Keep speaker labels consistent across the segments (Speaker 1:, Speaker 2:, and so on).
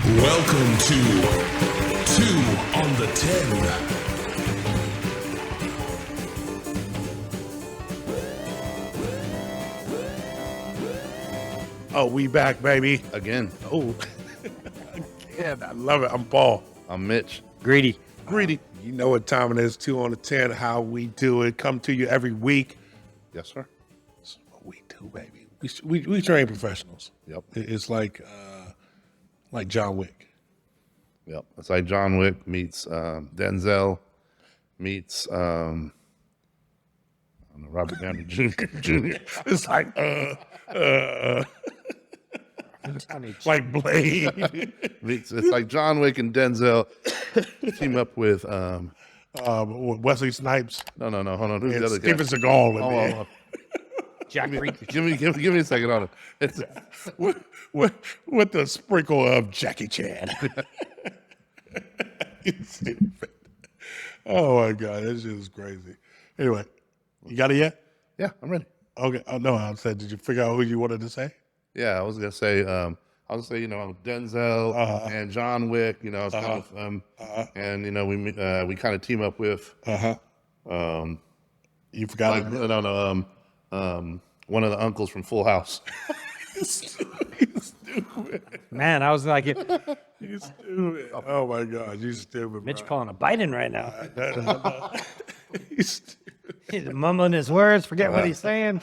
Speaker 1: Welcome to 2 on the 10.
Speaker 2: Oh, we back, baby.
Speaker 3: Again.
Speaker 2: Oh, again. I love it. I'm Paul.
Speaker 3: I'm Mitch.
Speaker 4: Greedy.
Speaker 2: You know what time it is, 2 on the 10, how we do it. Come to you every week.
Speaker 3: Yes, sir.
Speaker 2: That's what we do, baby. We train professionals.
Speaker 3: Yep.
Speaker 2: It's like John Wick.
Speaker 3: Yep. It's like John Wick meets Denzel meets Robert Downey Jr.
Speaker 2: It's like like Blade.
Speaker 3: It's like John Wick and Denzel team up with
Speaker 2: Wesley Snipes.
Speaker 3: no, hold on. Who's
Speaker 2: And
Speaker 3: the other guy?
Speaker 2: Steven Seagal. in
Speaker 3: Hold
Speaker 2: there.
Speaker 3: on.
Speaker 4: Jack Reacher.
Speaker 3: Give me a second on it. It's,
Speaker 2: with the sprinkle of Jackie Chan. Oh my God, this shit is crazy. Anyway, you got it yet?
Speaker 3: yeah, I'm ready.
Speaker 2: Okay. Oh no, I said, did you figure out who you wanted to say?
Speaker 3: Yeah, I was gonna say Denzel and John Wick. It's kind of and we kind of team up with
Speaker 2: You forgot it.
Speaker 3: one of the uncles from Full House.
Speaker 2: You stupid.
Speaker 4: Man, I was like,
Speaker 2: You stupid. Oh my God, you stupid.
Speaker 4: Mitch
Speaker 2: bro.
Speaker 4: calling a Biden right now.
Speaker 2: You stupid.
Speaker 4: He's mumbling his words, forget what he's saying.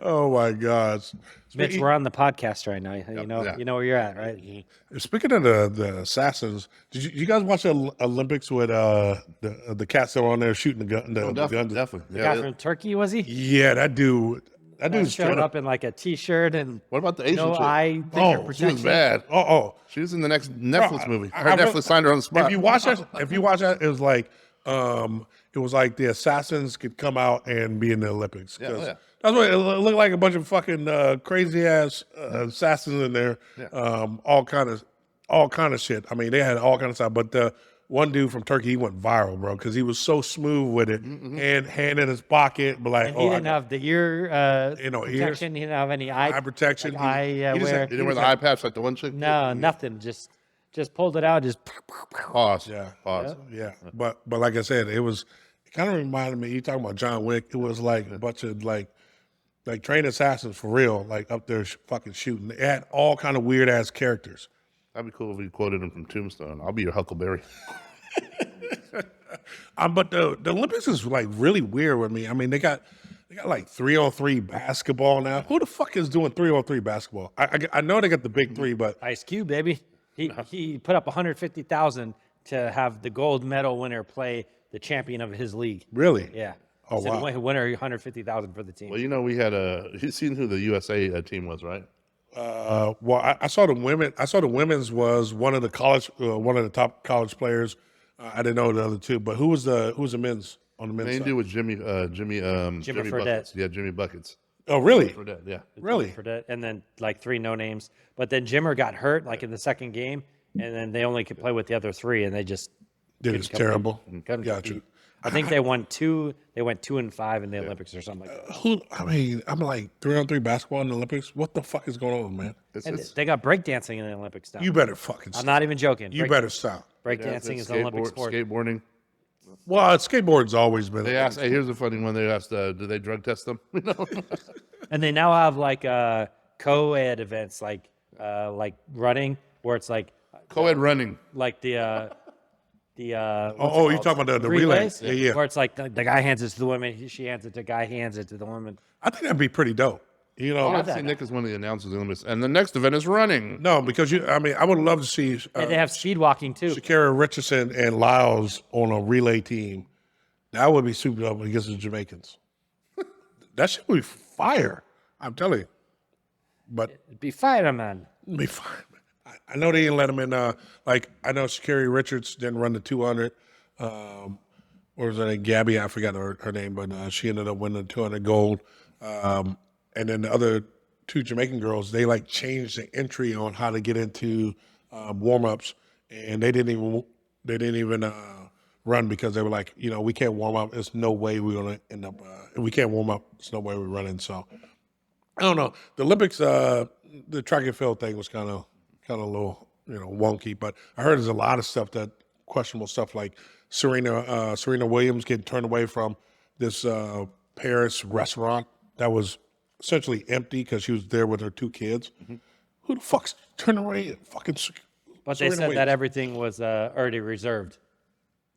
Speaker 2: Oh my gosh.
Speaker 4: Mitch, we're on the podcast right now.
Speaker 3: Yeah.
Speaker 4: You know where you're at, right?
Speaker 2: Speaking of the assassins, did you guys watch the Olympics with the cats that were on there shooting the gun? The guns?
Speaker 3: Definitely.
Speaker 4: Guy from Turkey, was he?
Speaker 2: Yeah, that dude. That
Speaker 4: He
Speaker 2: dude
Speaker 4: showed up in like a t-shirt and
Speaker 3: What about the Asian
Speaker 4: no
Speaker 3: chick?
Speaker 4: eye thicker
Speaker 2: Oh,
Speaker 3: She was
Speaker 4: protection.
Speaker 3: bad.
Speaker 2: Oh.
Speaker 3: She was in the next Netflix movie. Her
Speaker 2: I
Speaker 3: Netflix
Speaker 2: really-
Speaker 3: signed her on the spot.
Speaker 2: If you watch that, it was like the assassins could come out and be in the Olympics. 'Cause
Speaker 3: Yeah.
Speaker 2: That's what it looked like. A bunch of fucking crazy ass assassins in there.
Speaker 3: Yeah.
Speaker 2: All kind of shit. I mean, they had all kind of stuff. But the one dude from Turkey, he went viral, bro, because he was so smooth with it, and hand in his pocket, but like,
Speaker 4: And he didn't have the ear
Speaker 2: ears.
Speaker 4: protection. He didn't have any eye
Speaker 2: protection.
Speaker 4: Eye
Speaker 2: He just
Speaker 4: wear.
Speaker 2: had-
Speaker 3: You didn't wear the eye patch like the one chick?
Speaker 4: No, nothing. Just pulled it out. Just
Speaker 3: Pause.
Speaker 2: Yeah.
Speaker 3: Pause.
Speaker 2: Yeah, but like I said, it kind of reminded me. You talking about John Wick? It was like a bunch of like trained assassins for real, like up there fucking shooting. It had all kind of weird ass characters.
Speaker 3: That'd be cool if we quoted him from Tombstone. I'll be your Huckleberry.
Speaker 2: But the Olympics is like really weird with me. I mean, they got like 3-on-3 basketball now. Who the fuck is doing 3-on-3 basketball? I know they got the big three, but
Speaker 4: Ice Cube, baby. He put up 150,000 to have the gold medal winner play the champion of his league.
Speaker 2: really,
Speaker 4: Yeah.
Speaker 2: Oh,
Speaker 4: He said
Speaker 2: wow.
Speaker 4: Winner 150,000 for the team.
Speaker 3: Well, we had you seen who the USA team was, right?
Speaker 2: Well, I saw the women. I saw the women's was one of the top college players. I didn't know the other two, but who was the men's on the men's
Speaker 3: Main
Speaker 2: side?
Speaker 3: dude was Jimmy
Speaker 4: Fredette.
Speaker 3: Buckets. Yeah, Jimmy Buckets.
Speaker 2: Oh, really?
Speaker 3: Fredette, yeah.
Speaker 2: Really?
Speaker 4: For that, and then like 3 no names. But then Jimmer got hurt like in the second game, and then they only could play with the other 3, and they just
Speaker 2: Dude, it's
Speaker 4: couldn't
Speaker 2: terrible.
Speaker 4: couldn't
Speaker 2: Got you.
Speaker 4: compete. I think they won 2. They went 2-5 in the Olympics or something like that.
Speaker 2: I'm like 3-on-3 basketball in the Olympics. What the fuck is going on, man?
Speaker 4: And they got breakdancing in the Olympics now.
Speaker 2: You better fucking
Speaker 4: I'm
Speaker 2: stop.
Speaker 4: not even joking.
Speaker 2: You better stop.
Speaker 4: Breakdancing is an Olympic sport.
Speaker 3: Skateboarding.
Speaker 2: Well, skateboard's always been.
Speaker 3: They asked, hey, here's a funny one. They asked, do they drug test them?
Speaker 4: And they now have like co-ed events like running, where it's like
Speaker 3: Co-ed running.
Speaker 4: like the
Speaker 2: Oh, you're talking about the relays? Yeah.
Speaker 4: Where it's like the guy hands it to the woman, she hands it to the guy, he hands it to the woman.
Speaker 2: I think that'd be pretty dope. You know,
Speaker 3: I'd say Nick is one of the announcers of the Olympics. And the next event is running.
Speaker 2: no, because I would love to see
Speaker 4: And they have speed walking too.
Speaker 2: Shakira Richardson and Lyles on a relay team. That would be super dope against the Jamaicans. That shit would be fire. I'm telling you. But
Speaker 4: It'd be fireman.
Speaker 2: it'd be fine. I know they didn't let him in. Like I know Shakira Richards didn't run the 200. Or was that Gabby? I forgot her name, but she ended up winning the 200 gold. And then the other 2 Jamaican girls, they like changed the entry on how to get into warm ups, and they didn't even run because they were like, we can't warm up. There's no way we're gonna end up. We can't warm up. There's no way we're running. So I don't know. The Olympics, the track and field thing was kind of a little wonky. But I heard there's a lot of stuff that questionable stuff like Serena Williams getting turned away from this Paris restaurant that was essentially empty because she was there with her 2 kids. Who the fuck's turning away fucking
Speaker 4: But
Speaker 2: Serena
Speaker 4: they said
Speaker 2: Williams?
Speaker 4: that everything was already reserved.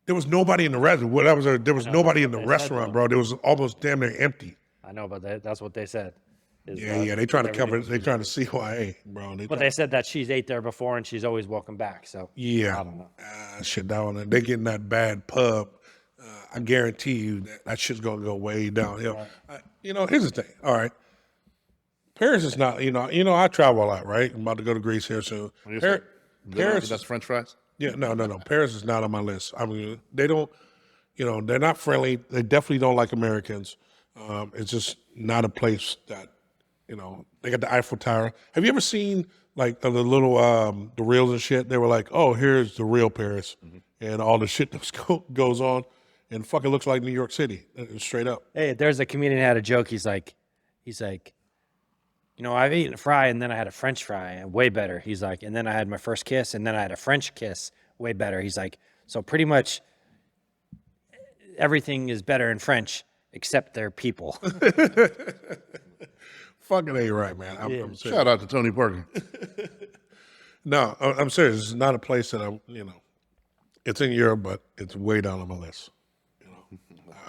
Speaker 2: There was nobody in the restaurant. There was nobody in the
Speaker 4: they said,
Speaker 2: restaurant,
Speaker 4: though.
Speaker 2: bro. There was almost damn near empty.
Speaker 4: I know, but that's what they said.
Speaker 2: Yeah. They trying to cover. They trying to CYA, bro.
Speaker 4: But they said that she's ate there before and she's always welcome back. So
Speaker 2: yeah,
Speaker 4: I don't know.
Speaker 2: Shit down. They getting that bad pub. I guarantee you that shit's gonna go way downhill. Here's the thing. All right, Paris is not. I travel a lot, right? I'm about to go to Greece here soon. Paris.
Speaker 3: That's French fries.
Speaker 2: Yeah, no. Paris is not on my list. I mean, they don't. They're not friendly. They definitely don't like Americans. It's just not a place that. They got the Eiffel Tower. Have you ever seen like the little the reels and shit? They were like, "Oh, here's the real Paris," and all the shit that goes on, and fucking looks like New York City, straight up.
Speaker 4: Hey, there's a comedian that had a joke. He's like, I've eaten a fry and then I had a French fry, and way better. He's like, and then I had my first kiss and then I had a French kiss, way better. He's like, so pretty much everything is better in French except their people.
Speaker 2: Fucking ain't right, man. I'm serious.
Speaker 3: Shout out to Tony Parker.
Speaker 2: No, I'm serious. It's not a place that it's in Europe, but it's way down on my list.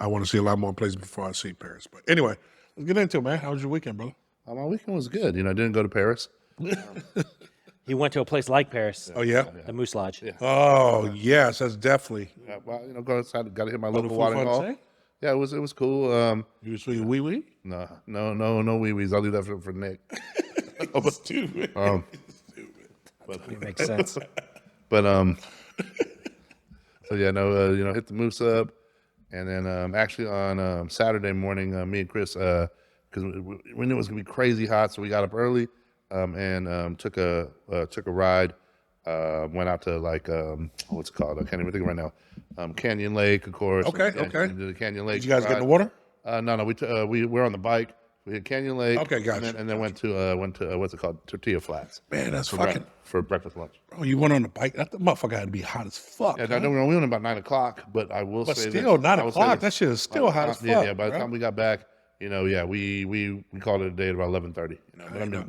Speaker 2: I want to see a lot more places before I see Paris. But anyway, let's get into it, man. How was your weekend, brother?
Speaker 3: My weekend was good. I didn't go to Paris.
Speaker 4: He went to a place like Paris.
Speaker 2: Oh yeah.
Speaker 4: The Moose Lodge.
Speaker 3: Yeah.
Speaker 2: Oh yes, that's definitely.
Speaker 3: Well, go outside. Got to hit my local
Speaker 2: Food
Speaker 3: watering
Speaker 2: fun
Speaker 3: hall.
Speaker 2: say?
Speaker 3: Yeah, it was cool.
Speaker 2: You was sweet wee wee.
Speaker 3: No wee wees. I'll leave that for Nick.
Speaker 2: Stupid.
Speaker 4: It makes sense.
Speaker 3: But so yeah, hit the moose up, and then actually on Saturday morning, me and Chris, because we knew it was gonna be crazy hot, so we got up early, and took a ride. Went out to what's it called? I can't even think of it right now. Canyon Lake, of course.
Speaker 2: Okay.
Speaker 3: Did the Canyon Lake.
Speaker 2: Did you guys get in the
Speaker 3: ride.
Speaker 2: water?
Speaker 3: No. We were on the bike. We hit Canyon Lake.
Speaker 2: Okay, gotcha.
Speaker 3: And then went to what's it called? Tortilla Flats.
Speaker 2: Man, that's
Speaker 3: for
Speaker 2: fucking.
Speaker 3: for breakfast lunch.
Speaker 2: Oh, you went on the bike? That motherfucker had to be hot as fuck.
Speaker 3: Yeah,
Speaker 2: huh?
Speaker 3: don't get me wrong, we went about 9 o'clock, but I will
Speaker 2: But
Speaker 3: say
Speaker 2: still,
Speaker 3: that,
Speaker 2: 9
Speaker 3: I will say
Speaker 2: o'clock, that shit is still hot as fuck.
Speaker 3: Yeah, by the
Speaker 2: bro.
Speaker 3: time we got back, we called it a day at about 11:30.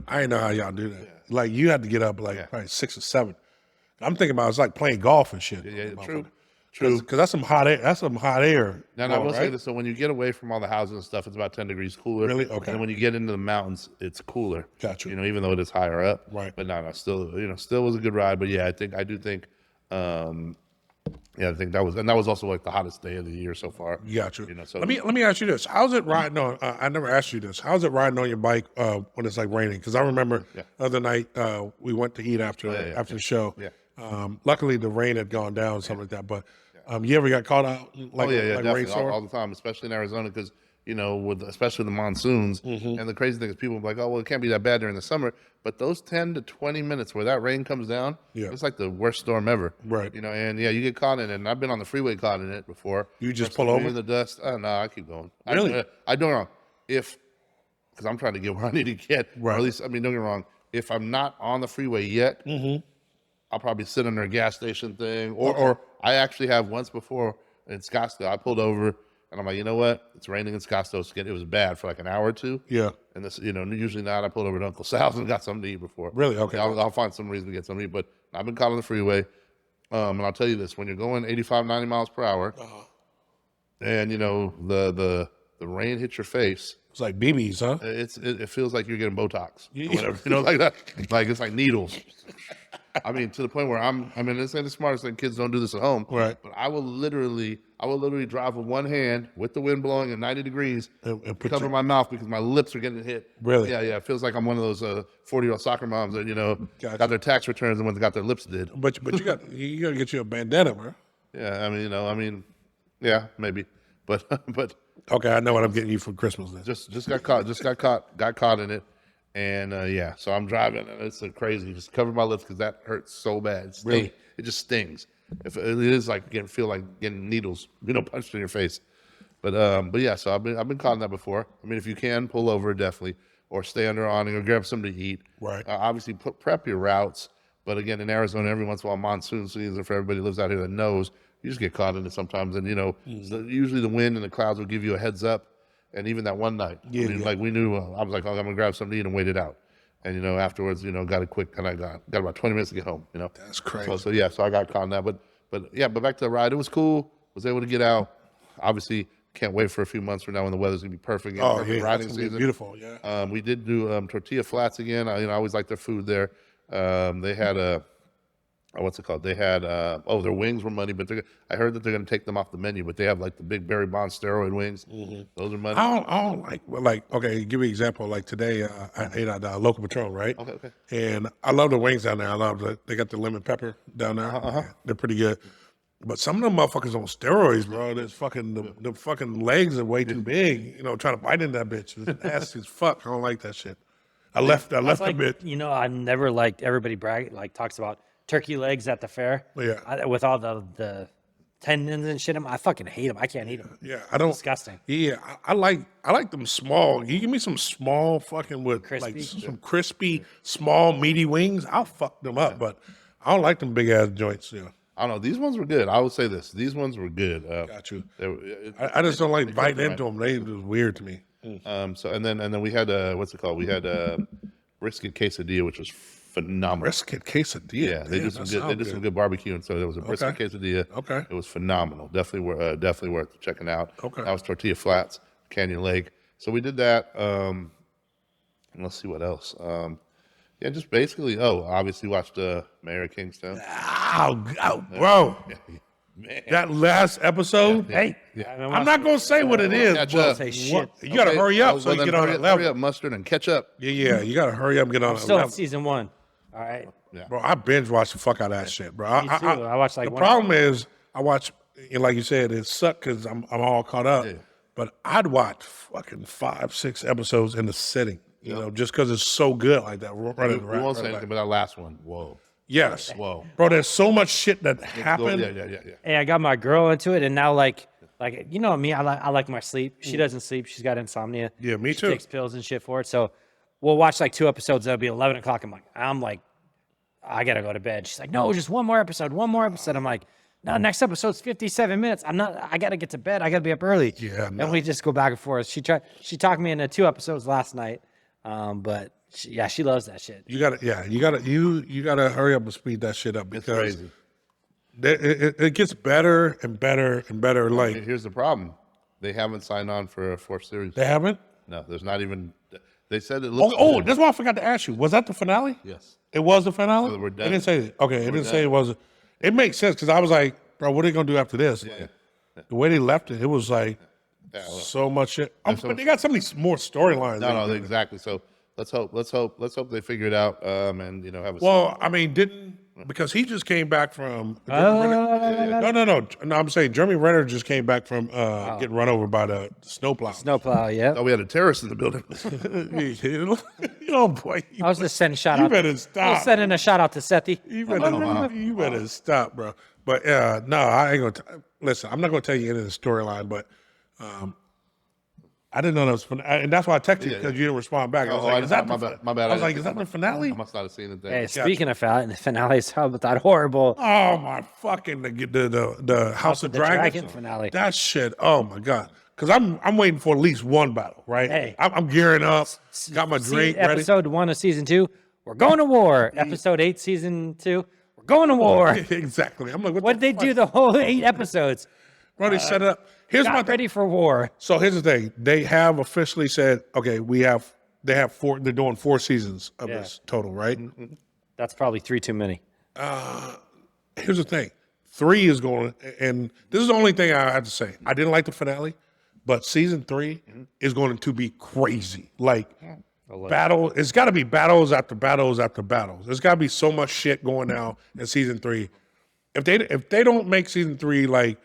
Speaker 2: I ain't know how y'all do that. Like you had to get up probably 6 or 7. I'm thinking about it's like playing golf and shit.
Speaker 3: Yeah, true.
Speaker 2: Because that's some hot air. That's some hot air.
Speaker 3: Now, I will say this: so when you get away from all the houses and stuff, it's about 10 degrees cooler.
Speaker 2: Really? Okay.
Speaker 3: And then when you get into the mountains, it's cooler.
Speaker 2: Gotcha.
Speaker 3: Even though it is higher up.
Speaker 2: Right.
Speaker 3: But no, still was a good ride. But yeah, I do think, I think that was also like the hottest day of the year so far.
Speaker 2: Gotcha.
Speaker 3: So
Speaker 2: let me ask you this: how's it riding on? I never asked you this. How's it riding on your bike when it's like raining? Because I remember the other night we went to eat after the show.
Speaker 3: Yeah.
Speaker 2: Luckily, the rain had gone down, something like that. But you ever got caught out like
Speaker 3: definitely
Speaker 2: rainstorm?
Speaker 3: all the time, especially in Arizona, because especially the monsoons. And the crazy thing is, people are like, "Oh, well, it can't be that bad during the summer." But those 10 to 20 minutes where that rain comes down, it's like the worst storm ever.
Speaker 2: Right.
Speaker 3: And you get caught in it. And I've been on the freeway caught in it before.
Speaker 2: You just pull over?
Speaker 3: in the dust. Oh, no, I keep going.
Speaker 2: Really?
Speaker 3: I don't know because I'm trying to get where I need to get. Or
Speaker 2: Right.
Speaker 3: at least, don't get me wrong. If I'm not on the freeway yet, I'll probably sit under a gas station thing. Or I actually have once before in Scottsdale, I pulled over and I'm like, you know what? It's raining in Scottsdale. It was bad for like an hour or two.
Speaker 2: Yeah.
Speaker 3: And this, usually not. I pulled over to Uncle Sal's and got something to eat before.
Speaker 2: Really? Okay.
Speaker 3: I'll find some reason to get something to eat. But I've been caught on the freeway. And I'll tell you this: when you're going 85, 90 miles per hour, and the rain hits your face,
Speaker 2: It's like BBs, huh?
Speaker 3: it feels like you're getting Botox or whatever, like that. Like it's like needles. I mean, to the point where this ain't the smartest thing. Kids don't do this at home.
Speaker 2: Right.
Speaker 3: But I will literally drive with one hand with the wind blowing at 90 degrees
Speaker 2: And put
Speaker 3: cover my mouth because my lips are getting hit.
Speaker 2: Really?
Speaker 3: Yeah. It feels like I'm one of those 40-year-old soccer moms that,
Speaker 2: Gotcha.
Speaker 3: got their tax returns and when they got their lips did.
Speaker 2: But you got to get you a bandana, bro.
Speaker 3: Yeah, yeah, maybe. But
Speaker 2: Okay, I know what I'm getting you for Christmas then.
Speaker 3: just got caught in it. And so I'm driving and it's crazy. Just cover my lips because that hurts so bad.
Speaker 2: Really?
Speaker 3: It just stings. If it is like feel like getting needles, punched in your face. But yeah, so I've been caught in that before. I mean, if you can pull over, definitely, or stay under awning or grab something to eat.
Speaker 2: Right.
Speaker 3: Obviously, prep your routes. But again, in Arizona, every once in a while, monsoon season, for everybody who lives out here that knows, you just get caught in it sometimes. And, so usually the wind and the clouds will give you a heads up. And even that one night, like we knew, I was like, oh, I'm going to grab something to eat and wait it out. And, afterwards, got a quick, and I got about 20 minutes to get home,
Speaker 2: That's crazy.
Speaker 3: So I got caught in that. But back to the ride, it was cool. Was able to get out. Obviously, can't wait for a few months from now when the weather's going to be perfect. Perfect riding
Speaker 2: it's gonna be
Speaker 3: season.
Speaker 2: beautiful. Yeah.
Speaker 3: We did do tortilla flats again. I always like their food there. They had what's it called? They had their wings were money, but I heard that they're going to take them off the menu. But they have like the big Barry Bonds steroid wings. Those are money.
Speaker 2: I don't like okay. Give me an example. Like today, I ate at Local Patron, right?
Speaker 3: Okay.
Speaker 2: And I love the wings down there. I love they got the lemon pepper down there. They're pretty good. But some of them motherfuckers on steroids, bro. There's fucking the fucking legs are way too big. Trying to bite into that bitch. It's nasty as fuck. I don't like that shit. I left a bit.
Speaker 4: I've never liked everybody talks about turkey legs at the fair.
Speaker 2: Yeah.
Speaker 4: With all the tendons and shit. I fucking hate them. I can't eat them.
Speaker 2: Yeah, I don't.
Speaker 4: Disgusting.
Speaker 2: Yeah, I like them small. You give me some small fucking with
Speaker 4: Crispy.
Speaker 2: like some crispy, small, meaty wings. I'll fuck them up, but I don't like them big ass joints. Yeah.
Speaker 3: I don't know. These ones were good. I would say this. These ones were good.
Speaker 2: Got you. I just don't like biting into them. They was weird to me.
Speaker 3: So and then we had what's it called? We had brisket quesadilla, which was phenomenal.
Speaker 2: Brisket quesadilla.
Speaker 3: Yeah, they did some good. They did some good barbecue, and so there was a brisket quesadilla.
Speaker 2: Okay.
Speaker 3: It was phenomenal. Definitely worth checking out.
Speaker 2: Okay.
Speaker 3: That was tortilla flats, Canyon Lake. So we did that. And let's see what else. Just basically. Obviously watched Mayor of Kingstown.
Speaker 2: Ow, bro.
Speaker 3: Man.
Speaker 2: That last episode. Hey, I'm not gonna say what it is.
Speaker 3: Catch
Speaker 2: but
Speaker 3: up.
Speaker 4: Say shit.
Speaker 2: You gotta hurry up so you get on that level.
Speaker 3: Hurry up, mustard, and catch up.
Speaker 2: Yeah, you gotta hurry up and get on that
Speaker 4: Still
Speaker 2: level.
Speaker 4: in season 1. All right.
Speaker 2: Bro, I binge watched the fuck out of that shit, bro.
Speaker 4: Me too. I watched like
Speaker 2: the
Speaker 4: one.
Speaker 2: problem is I watch, like you said, it sucked because I'm all caught up.
Speaker 3: Yeah.
Speaker 2: But I'd watch fucking 5-6 episodes in the sitting, just because it's so good like that. Running
Speaker 3: We won't say anything, but that last one. Whoa.
Speaker 2: Yes,
Speaker 3: Whoa.
Speaker 2: bro. There's so much shit that happened.
Speaker 3: Yeah.
Speaker 4: Hey, I got my girl into it, and now like me, I like my sleep. She doesn't sleep. She's got insomnia.
Speaker 2: Yeah, me
Speaker 4: She
Speaker 2: too.
Speaker 4: takes pills and shit for it. So we'll watch like 2 episodes. That'll be 11 o'clock. I'm like, I gotta go to bed. She's like, no, just one more episode. I'm like, no, next episode's 57 minutes. I gotta get to bed. I gotta be up early.
Speaker 2: Yeah, no.
Speaker 4: And we just go back and forth. She talked me into 2 episodes last night. But she loves that shit.
Speaker 2: You gotta hurry up and speed that shit up
Speaker 3: It's
Speaker 2: because
Speaker 3: crazy.
Speaker 2: it gets better and better and better. Like
Speaker 3: Here's the problem. They haven't signed on for a 4th series.
Speaker 2: they haven't.
Speaker 3: No, there's not even. They said it looks.
Speaker 2: Oh, that's why I forgot to ask you. Was that the finale?
Speaker 3: Yes.
Speaker 2: It was the finale?
Speaker 3: So we're
Speaker 2: It
Speaker 3: done.
Speaker 2: didn't say it. Okay, it didn't say
Speaker 3: done.
Speaker 2: it was. It makes sense because I was like, bro, what are they going to do after this?
Speaker 3: Yeah.
Speaker 2: The way they left it, it was like
Speaker 3: Yeah, well,
Speaker 2: so much shit. But they got so many more storylines.
Speaker 3: no, exactly. So let's hope they figure it out. And have a.
Speaker 2: Well, I mean, because he just came back from. No, I'm saying Jeremy Renner just came back from getting run over by the snowplow.
Speaker 4: Snowplow, yeah.
Speaker 3: Oh, we had a terrorist in the building.
Speaker 2: Boy.
Speaker 4: I was just sending a shout
Speaker 2: You
Speaker 4: out.
Speaker 2: better
Speaker 4: I was
Speaker 2: stop.
Speaker 4: sending a shout out to Sethi.
Speaker 2: You better stop, bro. But no, I ain't gonna listen. I'm not gonna tell you any of the storyline, but I didn't know that was and that's why I texted you because you didn't respond back. I was like, is that
Speaker 3: my bad.
Speaker 2: I was like, is that the finale?
Speaker 3: I must not have seen it.
Speaker 4: Hey, speaking of finales, how about that horrible
Speaker 2: Oh my fucking the House of
Speaker 4: the
Speaker 2: Dragons
Speaker 4: Dragon finale?
Speaker 2: That shit. Oh my god. Because I'm waiting for at least one battle, right?
Speaker 4: Hey.
Speaker 2: I'm gearing up. Got my drink ready.
Speaker 4: Episode 1 of season 2, we're going to war. Episode 8, season 2, we're going to war.
Speaker 2: Exactly. I'm like,
Speaker 4: What did they do the whole 8 episodes?
Speaker 2: Bro, they set it up. Here's my
Speaker 4: Got ready for war.
Speaker 2: So here's the thing. They have officially said, okay, they have 4. They're doing 4 seasons of this total, right?
Speaker 4: That's probably 3 too many.
Speaker 2: Here's the thing. 3 is going, and this is the only thing I have to say. I didn't like the finale, but season 3 is going to be crazy. Like battle. It's got to be battles after battles after battles. There's got to be so much shit going down in season 3. If they don't make season 3 like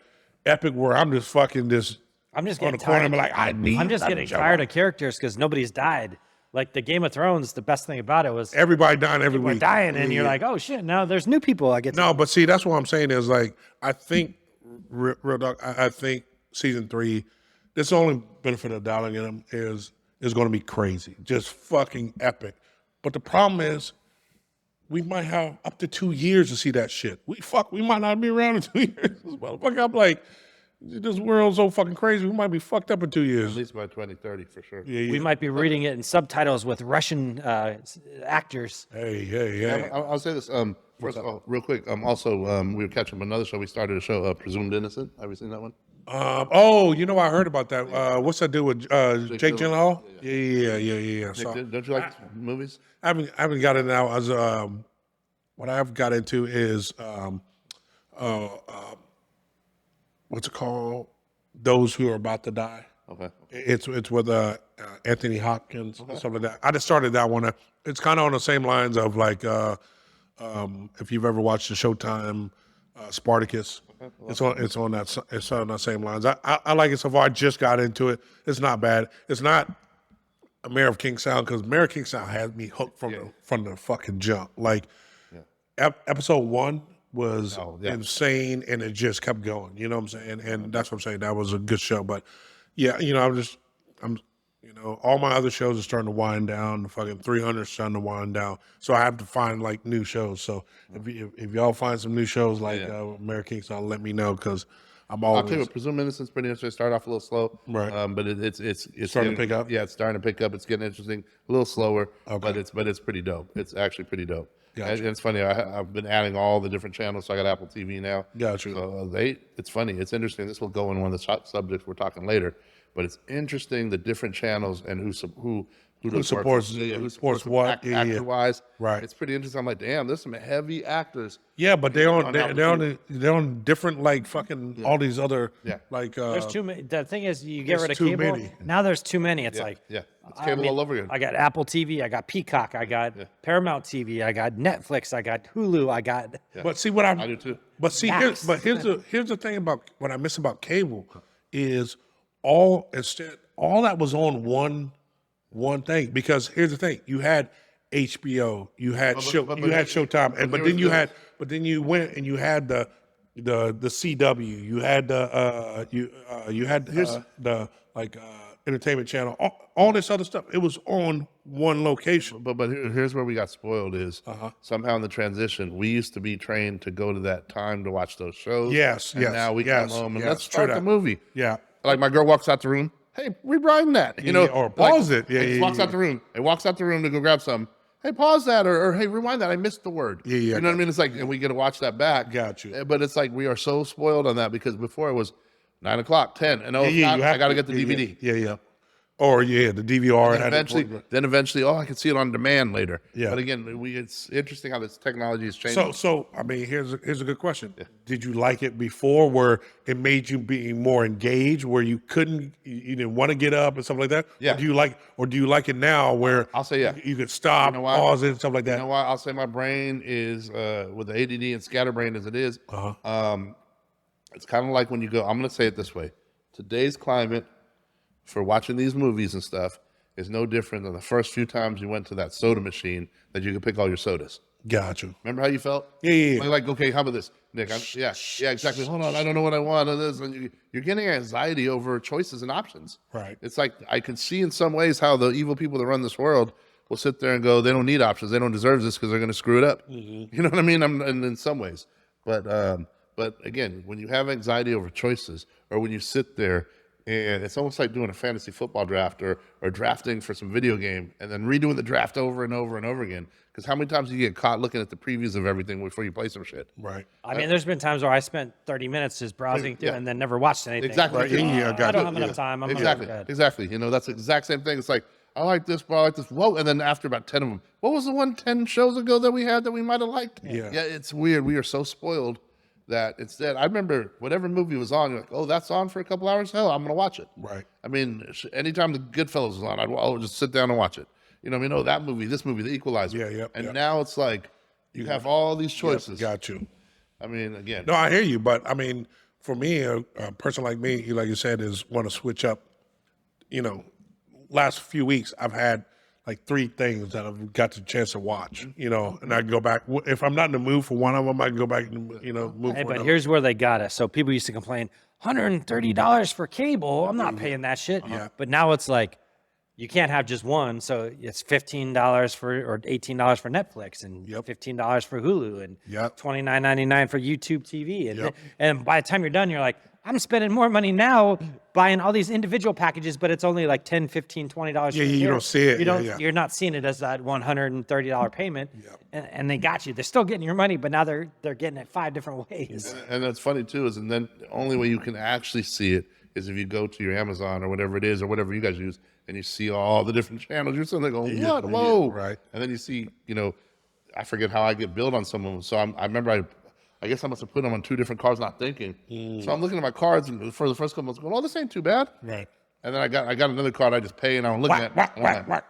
Speaker 2: epic, where I'm just fucking just
Speaker 4: I'm just
Speaker 2: on
Speaker 4: getting
Speaker 2: the corner,
Speaker 4: tired.
Speaker 2: I'm like,
Speaker 4: I'm just getting tired of characters because nobody's died. Like the Game of Thrones, the best thing about it was
Speaker 2: everybody dying every
Speaker 4: we're
Speaker 2: week.
Speaker 4: dying, and you're like, oh shit, now there's new people I get to.
Speaker 2: No, but see, that's what I'm saying is like, I think, real dog, I think season 3, this only benefit of dialing in them is going to be crazy, just fucking epic. But the problem is, we might have up to 2 years to see that shit. We might not be around in 2 years. Motherfucker, I'm like, this world's so fucking crazy. We might be fucked up in 2 years.
Speaker 3: At least by 2030 for sure.
Speaker 2: Yeah.
Speaker 4: We might be reading it in subtitles with Russian actors.
Speaker 2: Hey.
Speaker 3: I'll say this. First of all, real quick. Also, we were catching up another show. We started a show, Presumed Innocent. Have you seen that one?
Speaker 2: I heard about that. What's that do with Jake Gyllenhaal? Yeah. So,
Speaker 3: Don't you like movies?
Speaker 2: I haven't got it now. As what I've got into is what's it called? Those Who Are About to Die.
Speaker 3: Okay.
Speaker 2: It's with Anthony Hopkins and stuff like that. I just started that one. It's kind of on the same lines of like if you've ever watched the Showtime Spartacus. It's on that same lines. I like it so far. I just got into it. It's not bad. It's not a Mayor of Kingstown because Mayor of Kingstown had me hooked from the fucking jump. Like episode 1 was insane and it just kept going. You know what I'm saying? And that's what I'm saying. That was a good show. But yeah, I'm all my other shows are starting to wind down. The fucking 300 is starting to wind down. So I have to find like new shows. So if y'all find some new shows like Mayor of Kingstown, let me know because I'm always.
Speaker 3: I'll tell you, Presumed Innocent's pretty interesting. Start off a little slow,
Speaker 2: right?
Speaker 3: But it's
Speaker 2: starting to pick up.
Speaker 3: Yeah, it's starting to pick up. It's getting interesting. A little slower,
Speaker 2: okay.
Speaker 3: but it's pretty dope. It's actually pretty dope.
Speaker 2: Gotcha.
Speaker 3: And it's funny. I've been adding all the different channels. So I got Apple TV now.
Speaker 2: Gotcha.
Speaker 3: So it's funny. It's interesting. This will go in one of the subjects we're talking later. But it's interesting the different channels and who supports
Speaker 2: what
Speaker 3: actor wise.
Speaker 2: Right.
Speaker 3: It's pretty interesting. I'm like, damn, there's some heavy actors.
Speaker 2: Yeah, but they're on different like fucking all these other like.
Speaker 4: There's too many. The thing is, you get rid of
Speaker 2: too
Speaker 4: cable.
Speaker 2: many.
Speaker 4: Now there's too many. It's like
Speaker 3: it's cable all over again.
Speaker 4: I got Apple TV. I got Peacock. I got Paramount TV. I got Netflix. I got Hulu. I got.
Speaker 2: But see
Speaker 3: I do too.
Speaker 2: But see, here's the thing about what I miss about cable is all that was on one thing, because here's the thing: you had HBO, you had Showtime, and but then you went and you had the CW, you had the Entertainment Channel, all this other stuff. It was on one location.
Speaker 3: But here's where we got spoiled is somehow in the transition, we used to be trained to go to that time to watch those shows.
Speaker 2: Yes.
Speaker 3: Now we come home and let's start the
Speaker 2: that.
Speaker 3: movie.
Speaker 2: Yeah.
Speaker 3: Like my girl walks out the room. Hey, rewind that.
Speaker 2: Or pause it. Yeah.
Speaker 3: Walks out the room. It walks out the room to go grab some. Hey, pause that, or hey, rewind that. I missed the word.
Speaker 2: Yeah.
Speaker 3: You know what I mean? It's like, and we get to watch that back.
Speaker 2: Got you.
Speaker 3: But it's like we are so spoiled on that because before it was 9 o'clock, 10, and I got to get the DVD.
Speaker 2: Yeah. Or the DVR.
Speaker 3: Then eventually, I can see it on demand later.
Speaker 2: Yeah.
Speaker 3: But again, it's interesting how this technology is changing.
Speaker 2: So I mean, here's a good question. Yeah. Did you like it before, where it made you be more engaged, where you didn't want to get up and stuff like that?
Speaker 3: Yeah.
Speaker 2: Or do you like it now, where
Speaker 3: I'll say
Speaker 2: you could stop, pause it, and stuff like that?
Speaker 3: You know why? I'll say my brain is with the ADD and scatterbrain as it is. It's kind of like when you go. I'm going to say it this way: today's climate for watching these movies and stuff is no different than the first few times you went to that soda machine that you could pick all your sodas.
Speaker 2: Gotcha.
Speaker 3: Remember how you felt?
Speaker 2: Yeah.
Speaker 3: Like, okay, how about this, Nick? Yeah, exactly. Hold on, I don't know what I want. And you're getting anxiety over choices and options.
Speaker 2: Right.
Speaker 3: It's like I can see in some ways how the evil people that run this world will sit there and go, they don't need options. They don't deserve this because they're going to screw it up. Mm-hmm. You know what I mean? And in some ways. But again, when you have anxiety over choices, or when you sit there, and it's almost like doing a fantasy football draft or drafting for some video game and then redoing the draft over and over and over again. Because how many times do you get caught looking at the previews of everything before you play some shit?
Speaker 2: Right.
Speaker 4: I mean, there's been times where I spent 30 minutes just browsing through and then never watched anything.
Speaker 3: Exactly.
Speaker 2: Right.
Speaker 4: I don't have enough time.
Speaker 3: Exactly. That's the exact same thing. It's like, I like this, but I like this. Whoa. And then after about 10 of them, what was the one 10 shows ago that we had that we might have liked?
Speaker 2: Yeah.
Speaker 3: Yeah, it's weird. We are so spoiled that instead, I remember whatever movie was on, you're like, oh, that's on for a couple hours? Hell, I'm going to watch it.
Speaker 2: Right.
Speaker 3: I mean, anytime the Goodfellas was on, I'll just sit down and watch it. You know what I mean? Oh, that movie, this movie, The Equalizer.
Speaker 2: Yeah.
Speaker 3: Now it's like, you have all these choices.
Speaker 2: Got you.
Speaker 3: I mean, again.
Speaker 2: No, I hear you, but I mean, for me, a person like me, like you said, is want to switch up. Last few weeks, I've had like 3 things that I've got the chance to watch, and I can go back. If I'm not in the mood for one of them, I can go back and, move
Speaker 4: Hey,
Speaker 2: for
Speaker 4: but
Speaker 2: another.
Speaker 4: here's where they got us. So people used to complain, $130 for cable. I'm not paying that shit.
Speaker 2: Yeah.
Speaker 4: But now it's like you can't have just one. So it's $15 or $18 for Netflix and $15 for Hulu and $29.99 for YouTube TV. And by the time you're done, you're like, I'm spending more money now buying all these individual packages, but it's only like $10, $15, $20.
Speaker 2: Yeah, you don't see it.
Speaker 4: You're not seeing it as that $130 payment. And they got you. They're still getting your money, but now they're getting it 5 different ways.
Speaker 3: And that's funny too, and then the only way you can actually see it is if you go to your Amazon or whatever it is, or whatever you guys use, and you see all the different channels. You're sitting there going, what? Whoa.
Speaker 2: Right.
Speaker 3: And then you see, I forget how I get billed on some of them. So I remember I guess I must have put them on 2 different cards, not thinking. So I'm looking at my cards, and for the first couple months, going, "Oh, this ain't too bad."
Speaker 2: Right.
Speaker 3: And then I got another card I just pay, and I'm looking at. I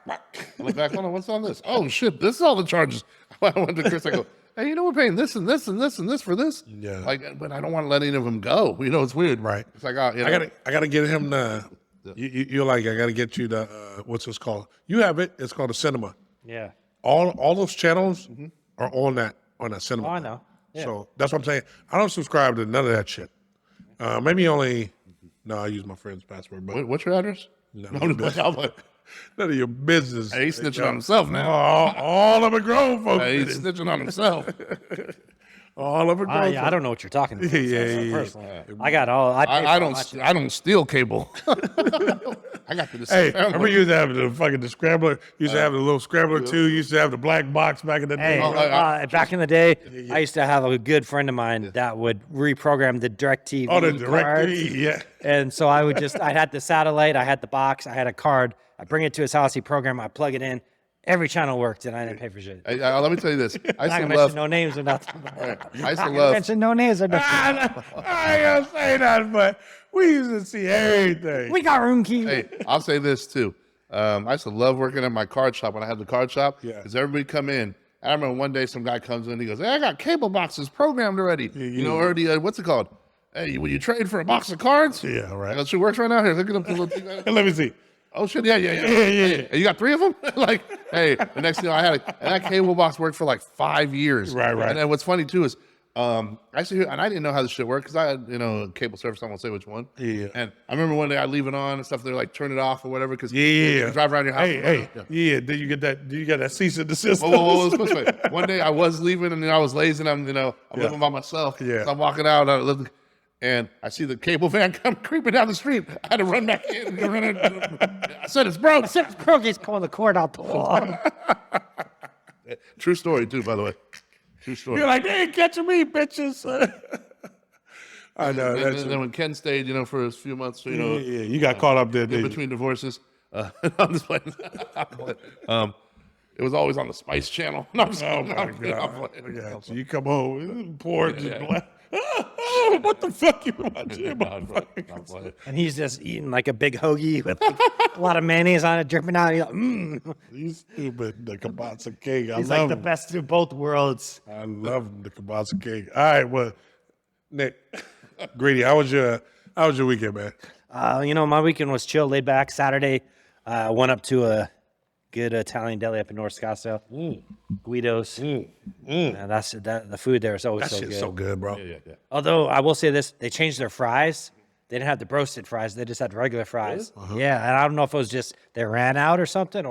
Speaker 3: look back, hold on, what's on this? Oh shit, this is all the charges. I went to Chris. I go, hey, we're paying this and this and this and this for this.
Speaker 2: Yeah.
Speaker 3: But I don't want to let any of them go. It's weird.
Speaker 2: Right.
Speaker 3: It's like,
Speaker 2: I gotta get him the. You're like, I gotta get you the what's this called? You have it. It's called a cinema.
Speaker 4: Yeah.
Speaker 2: All those channels are on that cinema.
Speaker 4: Oh, I know. Yeah.
Speaker 2: So that's what I'm saying. I don't subscribe to none of that shit. Maybe only. No, I use my friend's password. But
Speaker 3: What's your address?
Speaker 2: none of your business.
Speaker 3: Hey, he's snitching on himself now.
Speaker 2: All of it grown folks.
Speaker 3: Hey, he's snitching on himself.
Speaker 2: All of it grown.
Speaker 4: I don't know what you're talking about.
Speaker 2: Yeah.
Speaker 4: Personally. I got all.
Speaker 3: I don't steal cable. I got the
Speaker 2: Hey, remember you used to have the fucking the scrambler? You used to have the little scrambler too. You used to have the black box back in the day.
Speaker 4: Hey, back in the day, I used to have a good friend of mine that would reprogram the DirecTV cards.
Speaker 2: Yeah.
Speaker 4: And so I had the satellite, I had the box, I had a card. I bring it to his house, he program, I plug it in. Every channel worked, and I didn't pay for shit.
Speaker 3: Let me tell you this. I
Speaker 4: I'm not
Speaker 3: used
Speaker 4: gonna
Speaker 3: to
Speaker 4: mention
Speaker 3: love.
Speaker 4: no names or nothing.
Speaker 3: I used to
Speaker 4: I'm
Speaker 3: love.
Speaker 4: mention no names or nothing.
Speaker 2: I ain't gonna say that, but we used to see everything.
Speaker 4: We got room key.
Speaker 3: Hey, I'll say this too. I used to love working at my card shop when I had the card shop.
Speaker 2: Yeah.
Speaker 3: Because everybody come in. I remember one day some guy comes in. He goes, "Hey, I got cable boxes programmed already. Already. What's it called? Hey, will you trade for a box of cards?"
Speaker 2: Yeah, right.
Speaker 3: I go, "She works right now. Here, look at up the little thing."
Speaker 2: Let me see.
Speaker 3: Oh shit! Yeah. Hey, you got 3 of them? Like, hey. The next thing I had, and that cable box worked for like 5 years.
Speaker 2: Right.
Speaker 3: And then what's funny too is, I used to hear, and I didn't know how this shit worked because I had, cable service. I won't say which one.
Speaker 2: Yeah.
Speaker 3: And I remember one day I leave it on and stuff. They're like, turn it off or whatever because
Speaker 2: Yeah.
Speaker 3: you drive around your house.
Speaker 2: Yeah. Did you get that? Did you get that cease and desist?
Speaker 3: Whoa. This way. One day I was leaving and then I was lazy and I'm living by myself.
Speaker 2: Yeah.
Speaker 3: So I'm walking out. And I see the cable van come creeping down the street. I had to run back in. I said, it's broke.
Speaker 4: He's pulling the cord out the wall.
Speaker 3: True story, too, by the way. True story.
Speaker 2: You're like, they ain't catching me, bitches. I know.
Speaker 3: And then when Ken stayed, for a few months,
Speaker 2: you got caught up there,
Speaker 3: in
Speaker 2: didn't you?
Speaker 3: between divorces. I'm just playing. It was always on the Spice Channel. No, I'm just
Speaker 2: Oh, my God. So you come home, porn, just black. What the fuck you watching?
Speaker 4: And he's just eating like a big hoagie with like a lot of mayonnaise on it, dripping out. He's like,
Speaker 2: You stupid, the kielbasa king.
Speaker 4: He's like the best of both worlds.
Speaker 2: I love the kielbasa king. All right, well, Nick, Greedy, how was your weekend, man?
Speaker 4: My weekend was chill, laid back. Saturday, went up to a good Italian deli up in North Scottsdale. Guido's. The food there is always
Speaker 2: That
Speaker 4: so
Speaker 2: shit's
Speaker 4: good.
Speaker 2: so good, bro.
Speaker 3: Yeah.
Speaker 4: Although I will say this, they changed their fries. They didn't have the roasted fries. They just had regular fries.
Speaker 2: Really?
Speaker 4: Yeah, and I don't know if it was just they ran out or something,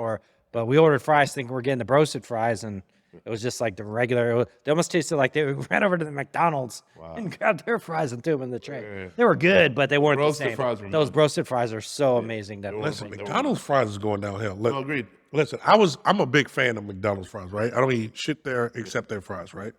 Speaker 4: but we ordered fries thinking we're getting the roasted fries, and it was just like the regular. They almost tasted like they ran over to the McDonald's and grabbed their fries and threw them in the tray. Yeah. They were good, but they weren't
Speaker 3: Roasted
Speaker 4: the same.
Speaker 3: fries were
Speaker 4: Those
Speaker 3: good.
Speaker 4: roasted fries are so amazing.
Speaker 2: Listen, McDonald's fries is going downhill. Look,
Speaker 3: Agreed.
Speaker 2: Listen, I'm a big fan of McDonald's fries, right? I don't eat shit there except their fries, right?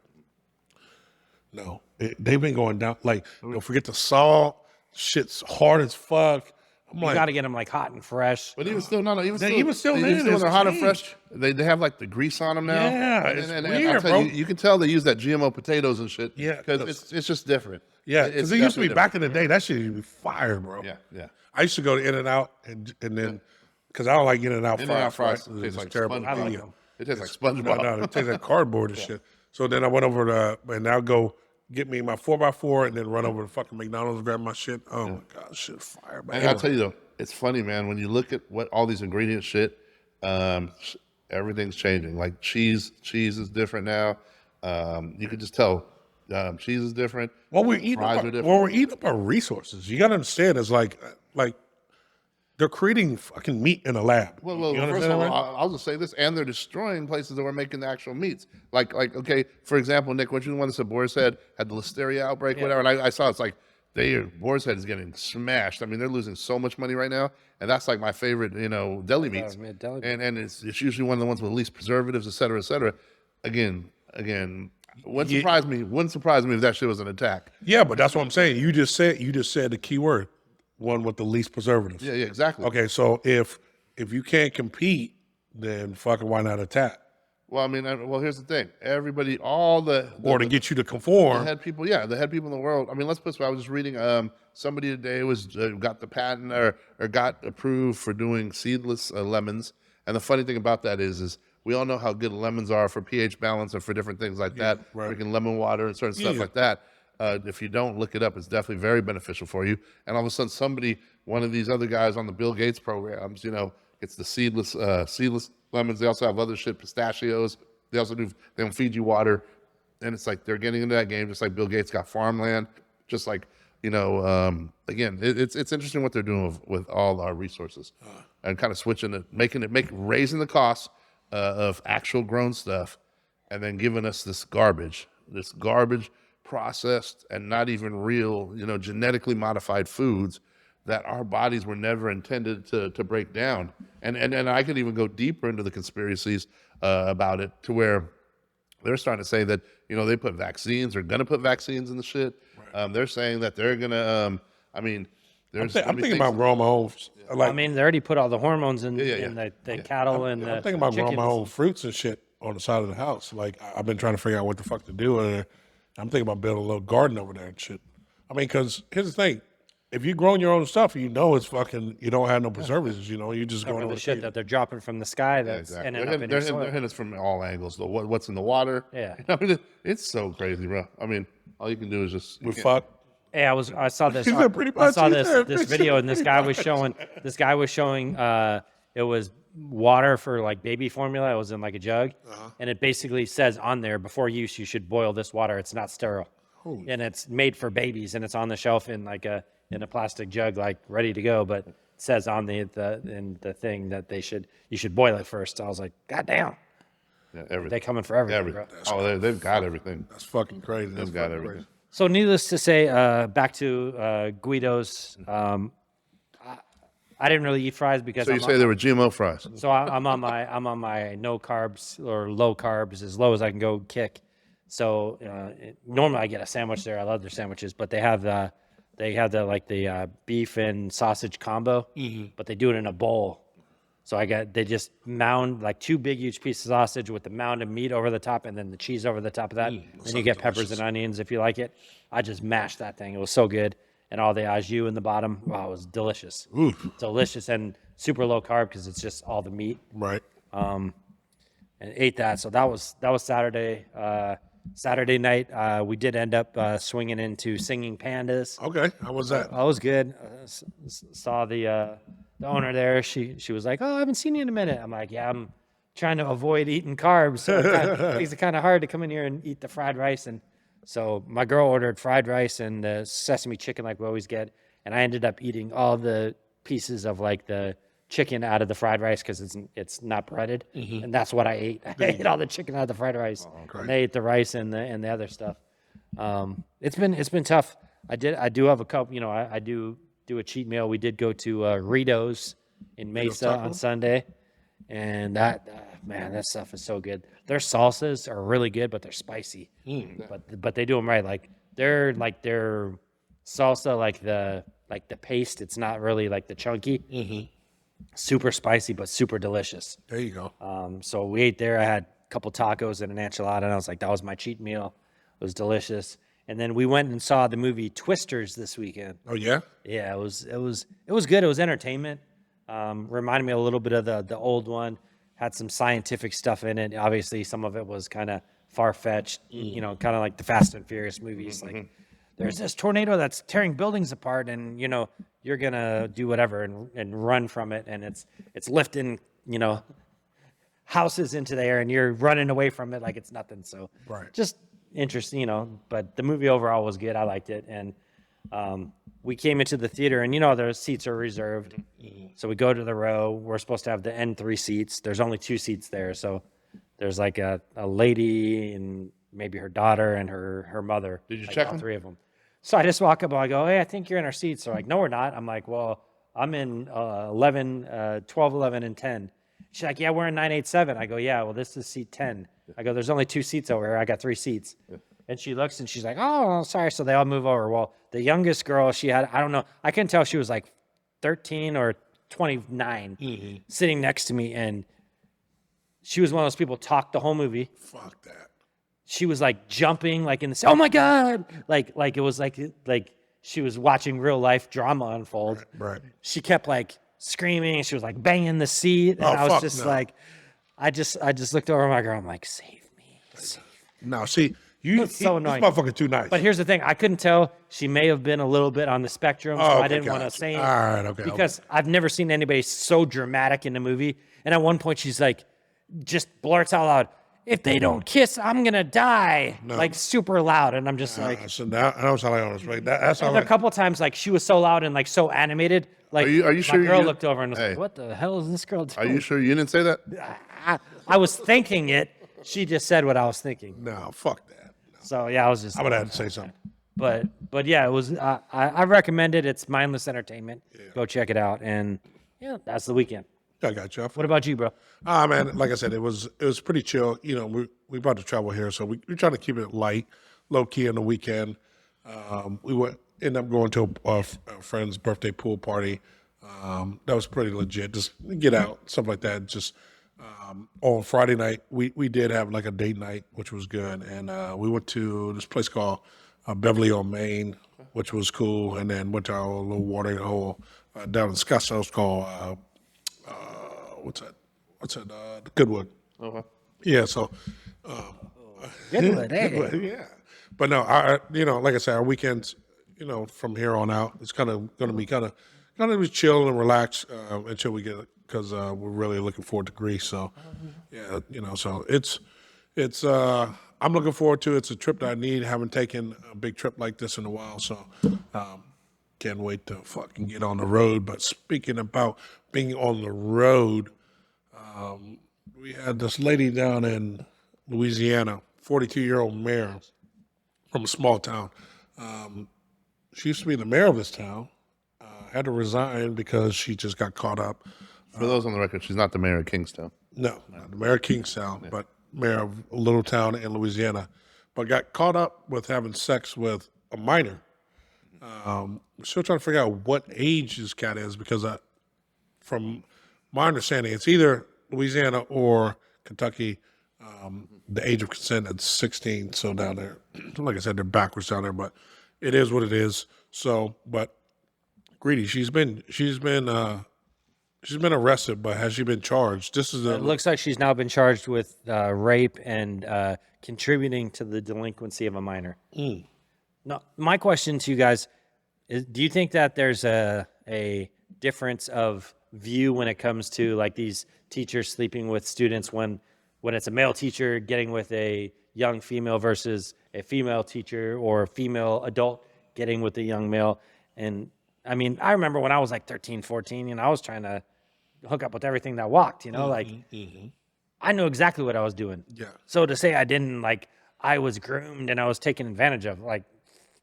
Speaker 2: No, they've been going down. Like, don't forget the salt. Shit's hard as fuck. I'm
Speaker 4: You
Speaker 2: like,
Speaker 4: got to get them like hot and fresh.
Speaker 3: But even still,
Speaker 2: even still,
Speaker 3: even
Speaker 2: it's
Speaker 3: they're hot and
Speaker 2: changed.
Speaker 3: fresh. They have like the grease on them now.
Speaker 2: Yeah,
Speaker 3: and,
Speaker 2: it's
Speaker 3: and
Speaker 2: weird,
Speaker 3: I'll tell you,
Speaker 2: bro.
Speaker 3: you can tell they use that GMO potatoes and shit.
Speaker 2: Yeah,
Speaker 3: because it's just different.
Speaker 2: yeah,
Speaker 3: It's
Speaker 2: because it used to be
Speaker 3: definitely
Speaker 2: back in the day. That shit used to be fire, bro.
Speaker 3: different. Yeah.
Speaker 2: I used to go to In-N-Out and then because I don't like In-N-Out
Speaker 3: In-N-Out
Speaker 2: fries.
Speaker 3: fries
Speaker 2: Right?
Speaker 3: taste
Speaker 2: It's
Speaker 3: like
Speaker 2: terrible.
Speaker 3: SpongeBob.
Speaker 4: I like them.
Speaker 3: It tastes like
Speaker 2: But
Speaker 3: SpongeBob.
Speaker 2: no, it tastes like cardboard and shit. So then I went over to, and I'll go get me my 4x4 and then run over to fucking McDonald's and grab my shit. Oh my God, shit fire, man.
Speaker 3: And I'll tell you though, it's funny, man, when you look at what all these ingredients shit, everything's changing. Like cheese is different now. You could just tell cheese is different.
Speaker 2: Well, we're eating
Speaker 3: Fries
Speaker 2: up
Speaker 3: are different.
Speaker 2: our resources. You got to understand, it's like they're creating fucking meat in a lab.
Speaker 3: Well,
Speaker 2: You
Speaker 3: first
Speaker 2: understand
Speaker 3: of
Speaker 2: that,
Speaker 3: all,
Speaker 2: right?
Speaker 3: I'll just say this, and they're destroying places that were making the actual meats. Okay, for example, Nick, what you the one that said Boar's Head had the listeria outbreak, whatever, and I saw it's like Boar's Head is getting smashed. I mean, they're losing so much money right now, and that's like my favorite, deli meats,
Speaker 4: deli
Speaker 3: and it's usually one of the ones with least preservatives, et cetera, et cetera. Again, wouldn't surprise me if that shit was an attack.
Speaker 2: Yeah, but that's what I'm saying. You just said the key word, one with the least preservatives.
Speaker 3: Yeah, exactly.
Speaker 2: Okay, so if you can't compete, then fucking why not attack?
Speaker 3: Well, I mean, here's the thing. Everybody, all the
Speaker 2: Or to get you to
Speaker 3: the
Speaker 2: conform.
Speaker 3: head people, the head people in the world. I mean, let's put it. I was just reading. Somebody today was got the patent or got approved for doing seedless lemons. And the funny thing about that is we all know how good lemons are for pH balance and for different things like that.
Speaker 2: right.
Speaker 3: Freaking lemon water and certain stuff like that. If you don't look it up, it's definitely very beneficial for you. And all of a sudden, one of these other guys on the Bill Gates programs, it's the seedless lemons. They also have other shit, pistachios. They don't feed you water. And it's like they're getting into that game, just like Bill Gates got farmland. Just like, again, it's interesting what they're doing with all our resources and kind of switching it, raising the cost of actual grown stuff and then giving us this garbage processed and not even real, genetically modified foods that our bodies were never intended to break down. And I could even go deeper into the conspiracies about it to where they're starting to say that, they put vaccines, they're going to put vaccines in the shit. Right. They're saying that they're going to, I'm
Speaker 2: thinking about growing my own. Like,
Speaker 4: I mean, they already put all the hormones in the cattle and
Speaker 2: I'm
Speaker 4: the
Speaker 2: thinking about growing my
Speaker 4: chickens.
Speaker 2: own fruits and shit on the side of the house. Like, I've been trying to figure out what the fuck to do. And I'm thinking about building a little garden over there and shit. I mean, because here's the thing. If you're growing your own stuff, it's fucking, you don't have no preservatives, you just go
Speaker 4: Or
Speaker 2: into
Speaker 4: the shit that they're dropping from the sky that's
Speaker 3: exactly.
Speaker 4: ending up in your soil.
Speaker 3: They're hitting us from all angles, though. What's in the water?
Speaker 4: Yeah.
Speaker 3: I mean, it's so crazy, bro. I mean, all you can do is just
Speaker 2: with fuck.
Speaker 4: Hey, I saw this.
Speaker 2: He said pretty
Speaker 4: I
Speaker 2: much,
Speaker 4: saw
Speaker 2: he
Speaker 4: this
Speaker 2: said
Speaker 4: this
Speaker 2: pretty
Speaker 4: video, and this
Speaker 2: much.
Speaker 4: guy was showing. It was water for like baby formula. It was in like a jug, and it basically says on there before use you should boil this water. It's not sterile, and it's made for babies, and it's on the shelf in like a plastic jug, like ready to go. But it says on the thing that you should boil it first. I was like, God damn,
Speaker 3: everything.
Speaker 4: they coming for everything. Bro.
Speaker 3: They've got everything.
Speaker 2: That's fucking crazy.
Speaker 3: They've got everything.
Speaker 2: Crazy.
Speaker 4: So, needless to say, back to Guido's. I didn't really eat fries because
Speaker 3: So you say they were GMO fries?
Speaker 4: So I'm on my no carbs or low carbs, as low as I can go kick. So normally I get a sandwich there. I love their sandwiches, but they have the beef and sausage combo, but they do it in a bowl. So they just mound like 2 big huge pieces of sausage with the mound of meat over the top and then the cheese over the top of that. Then you get peppers and onions if you like it. I just mashed that thing. It was so good. And all the au jus in the bottom. Wow, it was delicious. Delicious and super low carb because it's just all the meat.
Speaker 2: Right.
Speaker 4: And ate that. So that was Saturday. Saturday night, we did end up swinging into Singing Pandas.
Speaker 2: Okay. How was that?
Speaker 4: That was good. Saw the owner there. She was like, "Oh, I haven't seen you in a minute." I'm like, "Yeah, I'm trying to avoid eating carbs. So it makes it kind of hard to come in here and eat the fried rice." And so my girl ordered fried rice and sesame chicken like we always get, and I ended up eating all the pieces of like the chicken out of the fried rice because it's not breaded, and that's what I ate. I ate all the chicken out of the fried rice, and they ate the rice and the other stuff. It's been tough. I do have a couple. I do a cheat meal. We did go to Rito's in Mesa on Sunday, and that stuff is so good. Their salsas are really good, but they're spicy. But they do them right. Like their salsa, like the paste. It's not really like the chunky. Super spicy, but super delicious.
Speaker 2: There you go.
Speaker 4: So we ate there. I had a couple tacos and an enchilada, and I was like, that was my cheat meal. It was delicious. And then we went and saw the movie Twisters this weekend.
Speaker 2: Oh yeah.
Speaker 4: Yeah, it was good. It was entertainment. Reminded me a little bit of the old one. Had some scientific stuff in it. Obviously, some of it was kind of far-fetched. Kind of like the Fast and Furious movies. Like, there's this tornado that's tearing buildings apart, and you're gonna do whatever and run from it, and it's lifting houses into the air, and you're running away from it like it's nothing. So
Speaker 2: Right.
Speaker 4: just interesting, but the movie overall was good. I liked it, and We came into the theater, and the seats are reserved. So we go to the row. We're supposed to have the end 3 seats. There's only 2 seats there, so there's like a lady and maybe her daughter and her mother.
Speaker 3: Did you
Speaker 4: like
Speaker 3: check
Speaker 4: all
Speaker 3: them?
Speaker 4: 3 of them? So I just walk up and I go, hey, I think you're in our seats. They're like, no, we're not. I'm like, well, I'm in 12, 11, and 10. She's like, yeah, we're in 987. I go, yeah, well, this is seat 10. I go, there's only 2 seats over here. I got 3 seats. And she looks and she's like, oh, sorry. So they all move over. Well, the youngest girl, she had, I don't know, I couldn't tell if she was like 13 or 29 sitting next to me. And she was one of those people talk the whole movie.
Speaker 2: Fuck that.
Speaker 4: She was like jumping, like in the, oh my God. Like it was like she was watching real life drama unfold.
Speaker 2: Right.
Speaker 4: She kept like screaming and she was like banging the seat. And
Speaker 2: Oh,
Speaker 4: I was
Speaker 2: fuck
Speaker 4: just
Speaker 2: no.
Speaker 4: like, I just looked over at my girl. I'm like, save me.
Speaker 2: Now, see, you,
Speaker 4: It's so annoying.
Speaker 2: This motherfucker too nice.
Speaker 4: But here's the thing. I couldn't tell. She may have been a little bit on the spectrum, so
Speaker 2: Oh,
Speaker 4: I
Speaker 2: okay,
Speaker 4: didn't want to
Speaker 2: gotcha.
Speaker 4: say it.
Speaker 2: All right, okay.
Speaker 4: Because I've never seen anybody so dramatic in a movie. And at one point, she's like, just blurts out loud, if they don't kiss, I'm going to die. Like super loud. And I'm just like,
Speaker 2: So now, I don't sound like honest, right? That's how
Speaker 4: and a couple times, like she was so loud and like so animated. Like
Speaker 3: Are you sure
Speaker 4: my girl
Speaker 3: you-
Speaker 4: looked over and was
Speaker 3: Hey.
Speaker 4: like, what the hell is this girl
Speaker 3: Are
Speaker 4: doing?
Speaker 3: you sure you didn't say that?
Speaker 4: I was thinking it. She just said what I was thinking.
Speaker 2: No, fuck that.
Speaker 4: So yeah, I was just.
Speaker 2: I'm gonna have to say something.
Speaker 4: But yeah, it was. I recommend it. It's mindless entertainment. Go check it out. And yeah, that's the weekend.
Speaker 2: I got you.
Speaker 4: What about you, bro?
Speaker 2: Man, like I said, it was pretty chill. You know, we about to travel here, so we're trying to keep it light, low key on the weekend. End up going to a friend's birthday pool party. That was pretty legit. Just get out, stuff like that. Just on Friday night, we did have like a date night, which was good, and we went to this place called Beverly on Main, which was cool, and then went to our little watering hole down in Scottsdale called what's that? The Goodwood.
Speaker 3: Okay.
Speaker 2: Yeah. So
Speaker 4: Goodwood, hey.
Speaker 2: yeah. But no, like I said, our weekends, from here on out, it's kind of going to be kind of be chill and relaxed until we get, because we're really looking forward to Greece. So, yeah, so it's I'm looking forward to it. It's a trip that I need. Haven't taken a big trip like this in a while, so can't wait to fucking get on the road. But speaking about being on the road, we had this lady down in Louisiana, 42-year-old mayor from a small town. She used to be the mayor of this town. Had to resign because she just got caught up.
Speaker 3: For those on the record, she's not the mayor of Kingstown.
Speaker 2: No, not the mayor of Kingstown, but mayor of a little town in Louisiana. But got caught up with having sex with a minor. Still trying to figure out what age this cat is, because from my understanding, it's either Louisiana or Kentucky. The age of consent at 16. So down there, like I said, they're backwards down there, but it is what it is. So, but Greedy, she's been arrested, but has she been charged? This is
Speaker 4: It looks like she's now been charged with rape and contributing to the delinquency of a minor. Now, my question to you guys is: do you think that there's a difference of view when it comes to like these teachers sleeping with students when it's a male teacher getting with a young female versus a female teacher or a female adult getting with a young male? And I mean, I remember when I was like 13, 14, I was trying to hook up with everything that walked, I knew exactly what I was doing.
Speaker 2: Yeah.
Speaker 4: So to say I didn't, like, I was groomed and I was taken advantage of, like,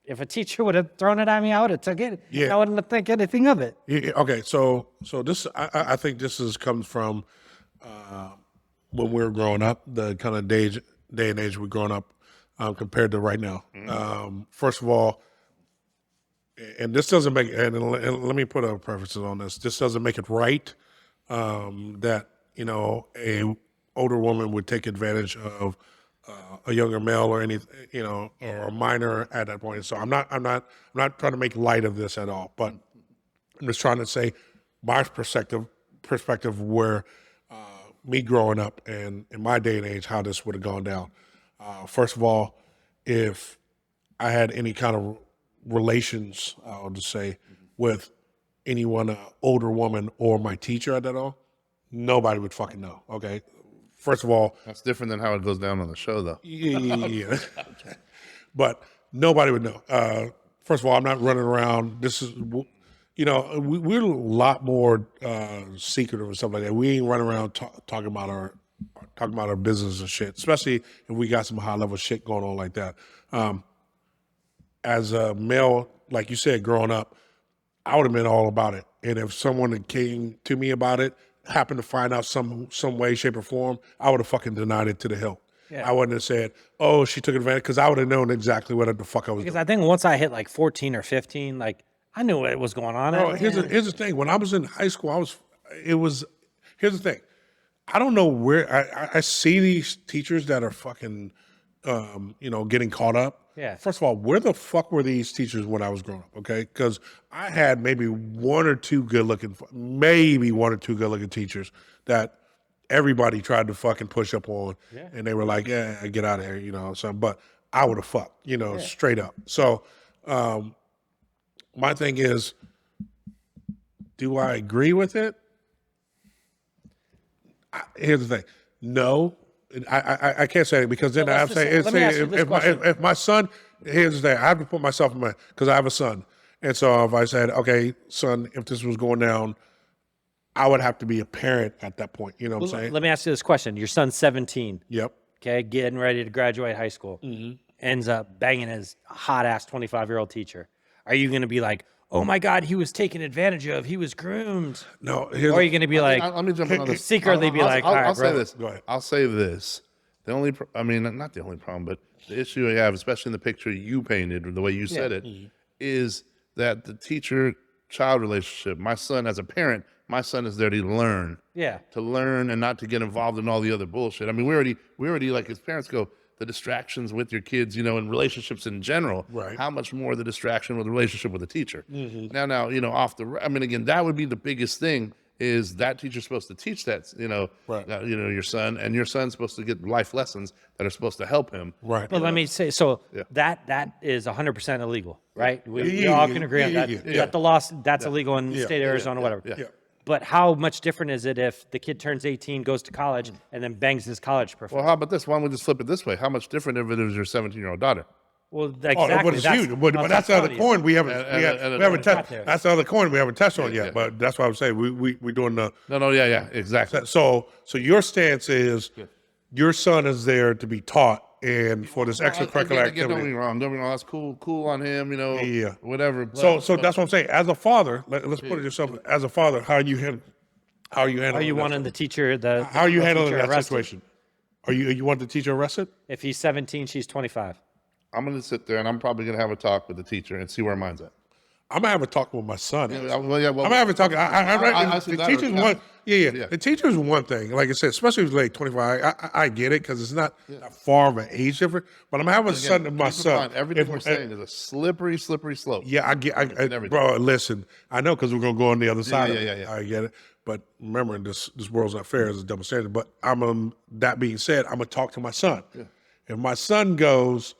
Speaker 4: if a teacher would have thrown it at me, I would have took it.
Speaker 2: Yeah.
Speaker 4: I wouldn't think anything of it.
Speaker 2: Yeah, okay, so this I think this comes from when we were growing up, the kind of day and age we're growing up compared to right now. First of all, and this doesn't make, and let me put a preface on this. This doesn't make it right that a older woman would take advantage of a younger male or or a minor at that point. So I'm not trying to make light of this at all, but I'm just trying to say my perspective where me growing up and in my day and age, how this would have gone down. First of all, if I had any kind of relations, I'll just say, with anyone, older woman or my teacher at that all, nobody would fucking know. Okay. First of all,
Speaker 3: That's different than how it goes down on the show, though.
Speaker 2: yeah. But nobody would know. first of all, I'm not running around. This is, we're a lot more secretive and stuff like that. We ain't running around talking about our business and shit, especially if we got some high level shit going on like that. As a male, like you said, growing up, I would have been all about it. And if someone that came to me about it, happened to find out some way, shape, or form, I would have fucking denied it to the hilt.
Speaker 4: Yeah.
Speaker 2: I wouldn't have said, "Oh, she took advantage," because I would have known exactly what the fuck I was
Speaker 4: Because
Speaker 2: doing.
Speaker 4: I think once I hit like 14 or 15, like I knew what was going on.
Speaker 2: Bro, here's the thing. When I was in high school, here's the thing. I don't know where I see these teachers that are fucking, getting caught up.
Speaker 4: Yeah.
Speaker 2: First of all, where the fuck were these teachers when I was growing up? Okay, because I had maybe one or two good looking teachers that everybody tried to fucking push up on, and they were like, "Yeah, get out of here," something. But I would have fucked, straight up. So, my thing is, do I agree with it? Here's the thing. No, I can't say it because then I'm saying if my son, here's the thing. I have to put myself in because I have a son. And so if I said, okay, son, if this was going down, I would have to be a parent at that point. You know what I'm saying?
Speaker 4: Let me ask you this question. Your son's 17.
Speaker 2: Yep.
Speaker 4: Okay, getting ready to graduate high school. Ends up banging his hot-ass 25-year-old teacher. Are you going to be like, oh my God, he was taken advantage of. He was groomed.
Speaker 2: No.
Speaker 4: Or are you going to be like,
Speaker 3: let me jump in on this.
Speaker 4: secretly be like, all right,
Speaker 3: I'll say
Speaker 4: bro.
Speaker 3: this.
Speaker 2: Go ahead.
Speaker 3: I'll say this. The only, not the only problem, but the issue I have, especially in the picture you painted or the way you said it, is that the teacher-child relationship. My son, as a parent, my son is there to learn.
Speaker 4: Yeah.
Speaker 3: To learn and not to get involved in all the other bullshit. I mean, we already like as parents go, the distractions with your kids, and relationships in general.
Speaker 2: Right.
Speaker 3: How much more the distraction with the relationship with the teacher. Now, again, that would be the biggest thing is that teacher's supposed to teach that,
Speaker 2: Right.
Speaker 3: Your son, and your son's supposed to get life lessons that are supposed to help him.
Speaker 2: Right.
Speaker 4: But let me say, so that is 100% illegal, right? We all can agree on that. That the law, that's illegal in the state of Arizona, whatever.
Speaker 2: Yeah.
Speaker 4: But how much different is it if the kid turns 18, goes to college, and then bangs his college professor?
Speaker 3: Well, how about this? Why don't we just flip it this way? How much different if it was your 17-year-old daughter?
Speaker 4: Well,
Speaker 2: Oh,
Speaker 4: exactly.
Speaker 2: but it's huge. But that's the other coin we haven't touched.
Speaker 4: there.
Speaker 2: That's the other coin we haven't touched on yet. But that's what I'm saying. We're doing the.
Speaker 3: No, yeah, exactly.
Speaker 2: So your stance is your son is there to be taught and for this extracurricular
Speaker 3: Again, don't
Speaker 2: activity.
Speaker 3: be wrong. That's cool on him.
Speaker 2: Yeah.
Speaker 3: Whatever.
Speaker 2: So that's what I'm saying. As a father, let's put it yourself. As a father, how are you handling?
Speaker 4: Are you wanting the teacher?
Speaker 2: How are you
Speaker 4: the
Speaker 2: handling
Speaker 4: teacher
Speaker 2: that
Speaker 4: arrested?
Speaker 2: situation? Are you want the teacher arrested?
Speaker 4: If he's 17, she's 25.
Speaker 3: I'm going to sit there and I'm probably going to have a talk with the teacher and see where mine's at.
Speaker 2: I'm gonna have a talk with my son.
Speaker 3: Well,
Speaker 2: I'm gonna have a talk. The teacher's one. Yeah. The teacher's one thing. Like I said, especially if he's like 25. I get it because it's not that far of an age difference. But I'm having a son to my son.
Speaker 3: Everything we're saying is a slippery slope.
Speaker 2: Yeah, I bro. Listen, I know because we're gonna go on the other side. of it.
Speaker 3: Yeah.
Speaker 2: I get it. But remember, this world's not fair. It's a double standard. But that being said, I'm gonna talk to my son. Yeah. If my son goes,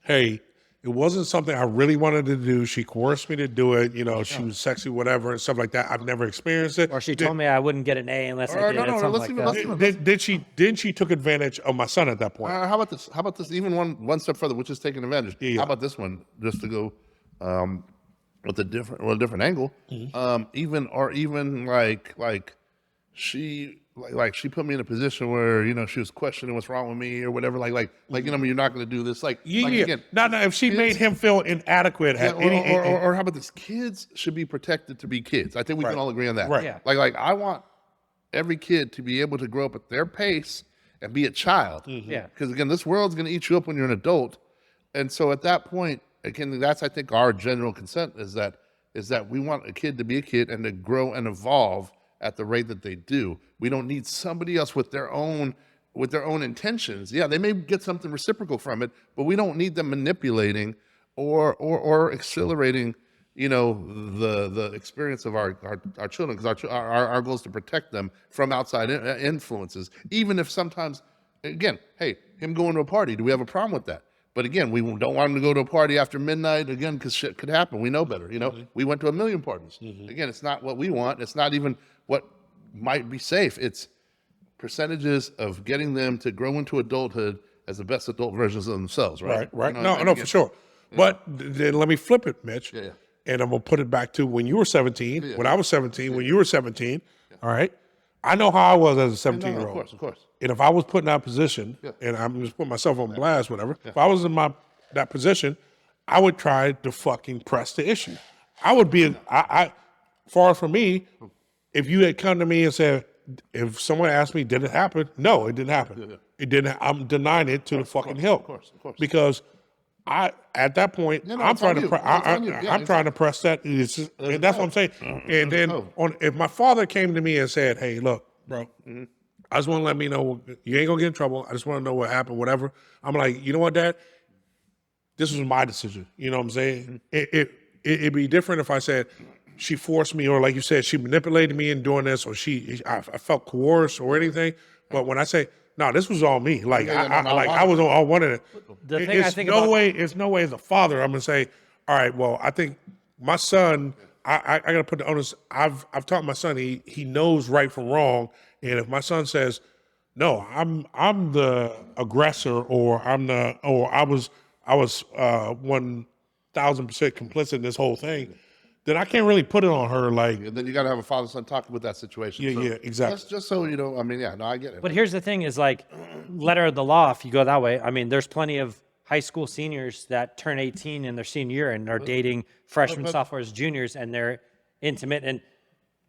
Speaker 2: hey, it wasn't something I really wanted to do. She coerced me to do it. She was sexy, whatever, and stuff like that. I've never experienced it.
Speaker 4: Or she told me I wouldn't get an A unless I did something like that.
Speaker 2: Did she took advantage of my son at that point?
Speaker 3: How about this? Even one step further, which is taking advantage.
Speaker 2: Yeah.
Speaker 3: How about this one? Just to go with a different angle. Even like she put me in a position where she was questioning what's wrong with me or whatever. You're not going to do this. Again,
Speaker 2: no. If she made him feel inadequate,
Speaker 3: or how about this? Kids should be protected to be kids. I think we can all agree on that.
Speaker 2: Right.
Speaker 4: Yeah.
Speaker 3: I want every kid to be able to grow up at their pace and be a child.
Speaker 4: Yeah.
Speaker 3: Because again, this world's going to eat you up when you're an adult, and so at that point, again, that's I think our general consent is that we want a kid to be a kid and to grow and evolve at the rate that they do. We don't need somebody else with their own intentions. Yeah, they may get something reciprocal from it, but we don't need them manipulating or accelerating, the experience of our children, because our goal is to protect them from outside influences. Even if sometimes, again, hey, him going to a party, do we have a problem with that? But again, we don't want him to go to a party after midnight, again, because shit could happen. We know better, We went to a million parties. Again, it's not what we want. It's not even what might be safe. It's percentages of getting them to grow into adulthood as the best adult versions of themselves, right?
Speaker 2: Right. No, for sure. But then let me flip it, Mitch.
Speaker 3: Yeah.
Speaker 2: And I'm going to put it back to when you were 17, when I was 17, when you were 17. All right. I know how I was as a 17-year-old.
Speaker 3: Of course.
Speaker 2: And if I was put in that position, and I'm just putting myself on blast, whatever, if I was in that position, I would try to fucking press the issue. I would be, far from me, if you had come to me and said, if someone asked me, did it happen? No, it didn't happen. It didn't. I'm denying it to the fucking hilt. Of course. Because at that point, I'm trying to press that. And that's what I'm saying. And then if my father came to me and said, hey, look, bro, I just want to let me know you ain't gonna get in trouble. I just want to know what happened, whatever. I'm like, you know what, Dad? This was my decision. You know what I'm saying? It'd be different if I said she forced me, or like you said, she manipulated me in doing this, or I felt coerced or anything. But when I say, no, this was all me. Like I was all one of it. It's no way as a father I'm gonna say, all right, well, I think my son, I gotta put the onus. I've taught my son he knows right from wrong, and if my son says, no, I'm the aggressor, or I was 1,000% complicit in this whole thing, then I can't really put it on her. Like,
Speaker 3: And then you got to have a father-son talking with that situation.
Speaker 2: Yeah, exactly.
Speaker 3: Just so you know, I mean, I get it.
Speaker 4: But here's the thing: is like letter of the law. If you go that way, I mean, there's plenty of high school seniors that turn 18 in their senior year and are dating freshmen, sophomores, juniors, and they're intimate. And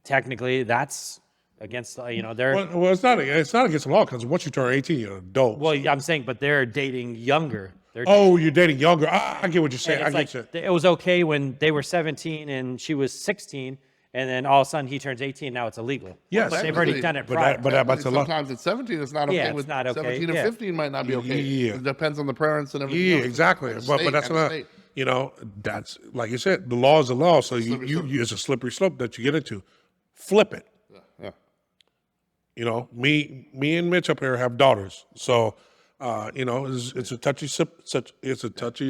Speaker 4: technically, that's against they're.
Speaker 2: Well, it's not against the law, because once you turn 18, you're an adult.
Speaker 4: Well, I'm saying, but they're dating younger.
Speaker 2: You're dating younger. I get what you're saying.
Speaker 4: It was okay when they were 17 and she was 16, and then all of a sudden he turns 18. Now it's illegal.
Speaker 2: Yes,
Speaker 4: they've already done it prior.
Speaker 2: But
Speaker 3: sometimes at 17 it's not okay.
Speaker 4: Yeah, it's not okay.
Speaker 3: 17 and 15 might not be okay.
Speaker 2: Yeah.
Speaker 3: It depends on the parents and everything.
Speaker 2: Yeah,
Speaker 3: else.
Speaker 2: exactly. But that's not. That's like you said. The law is the law. So it's a slippery slope that you get into. Flip it.
Speaker 3: Yeah.
Speaker 2: Me and Mitch up here have daughters, so it's a touchy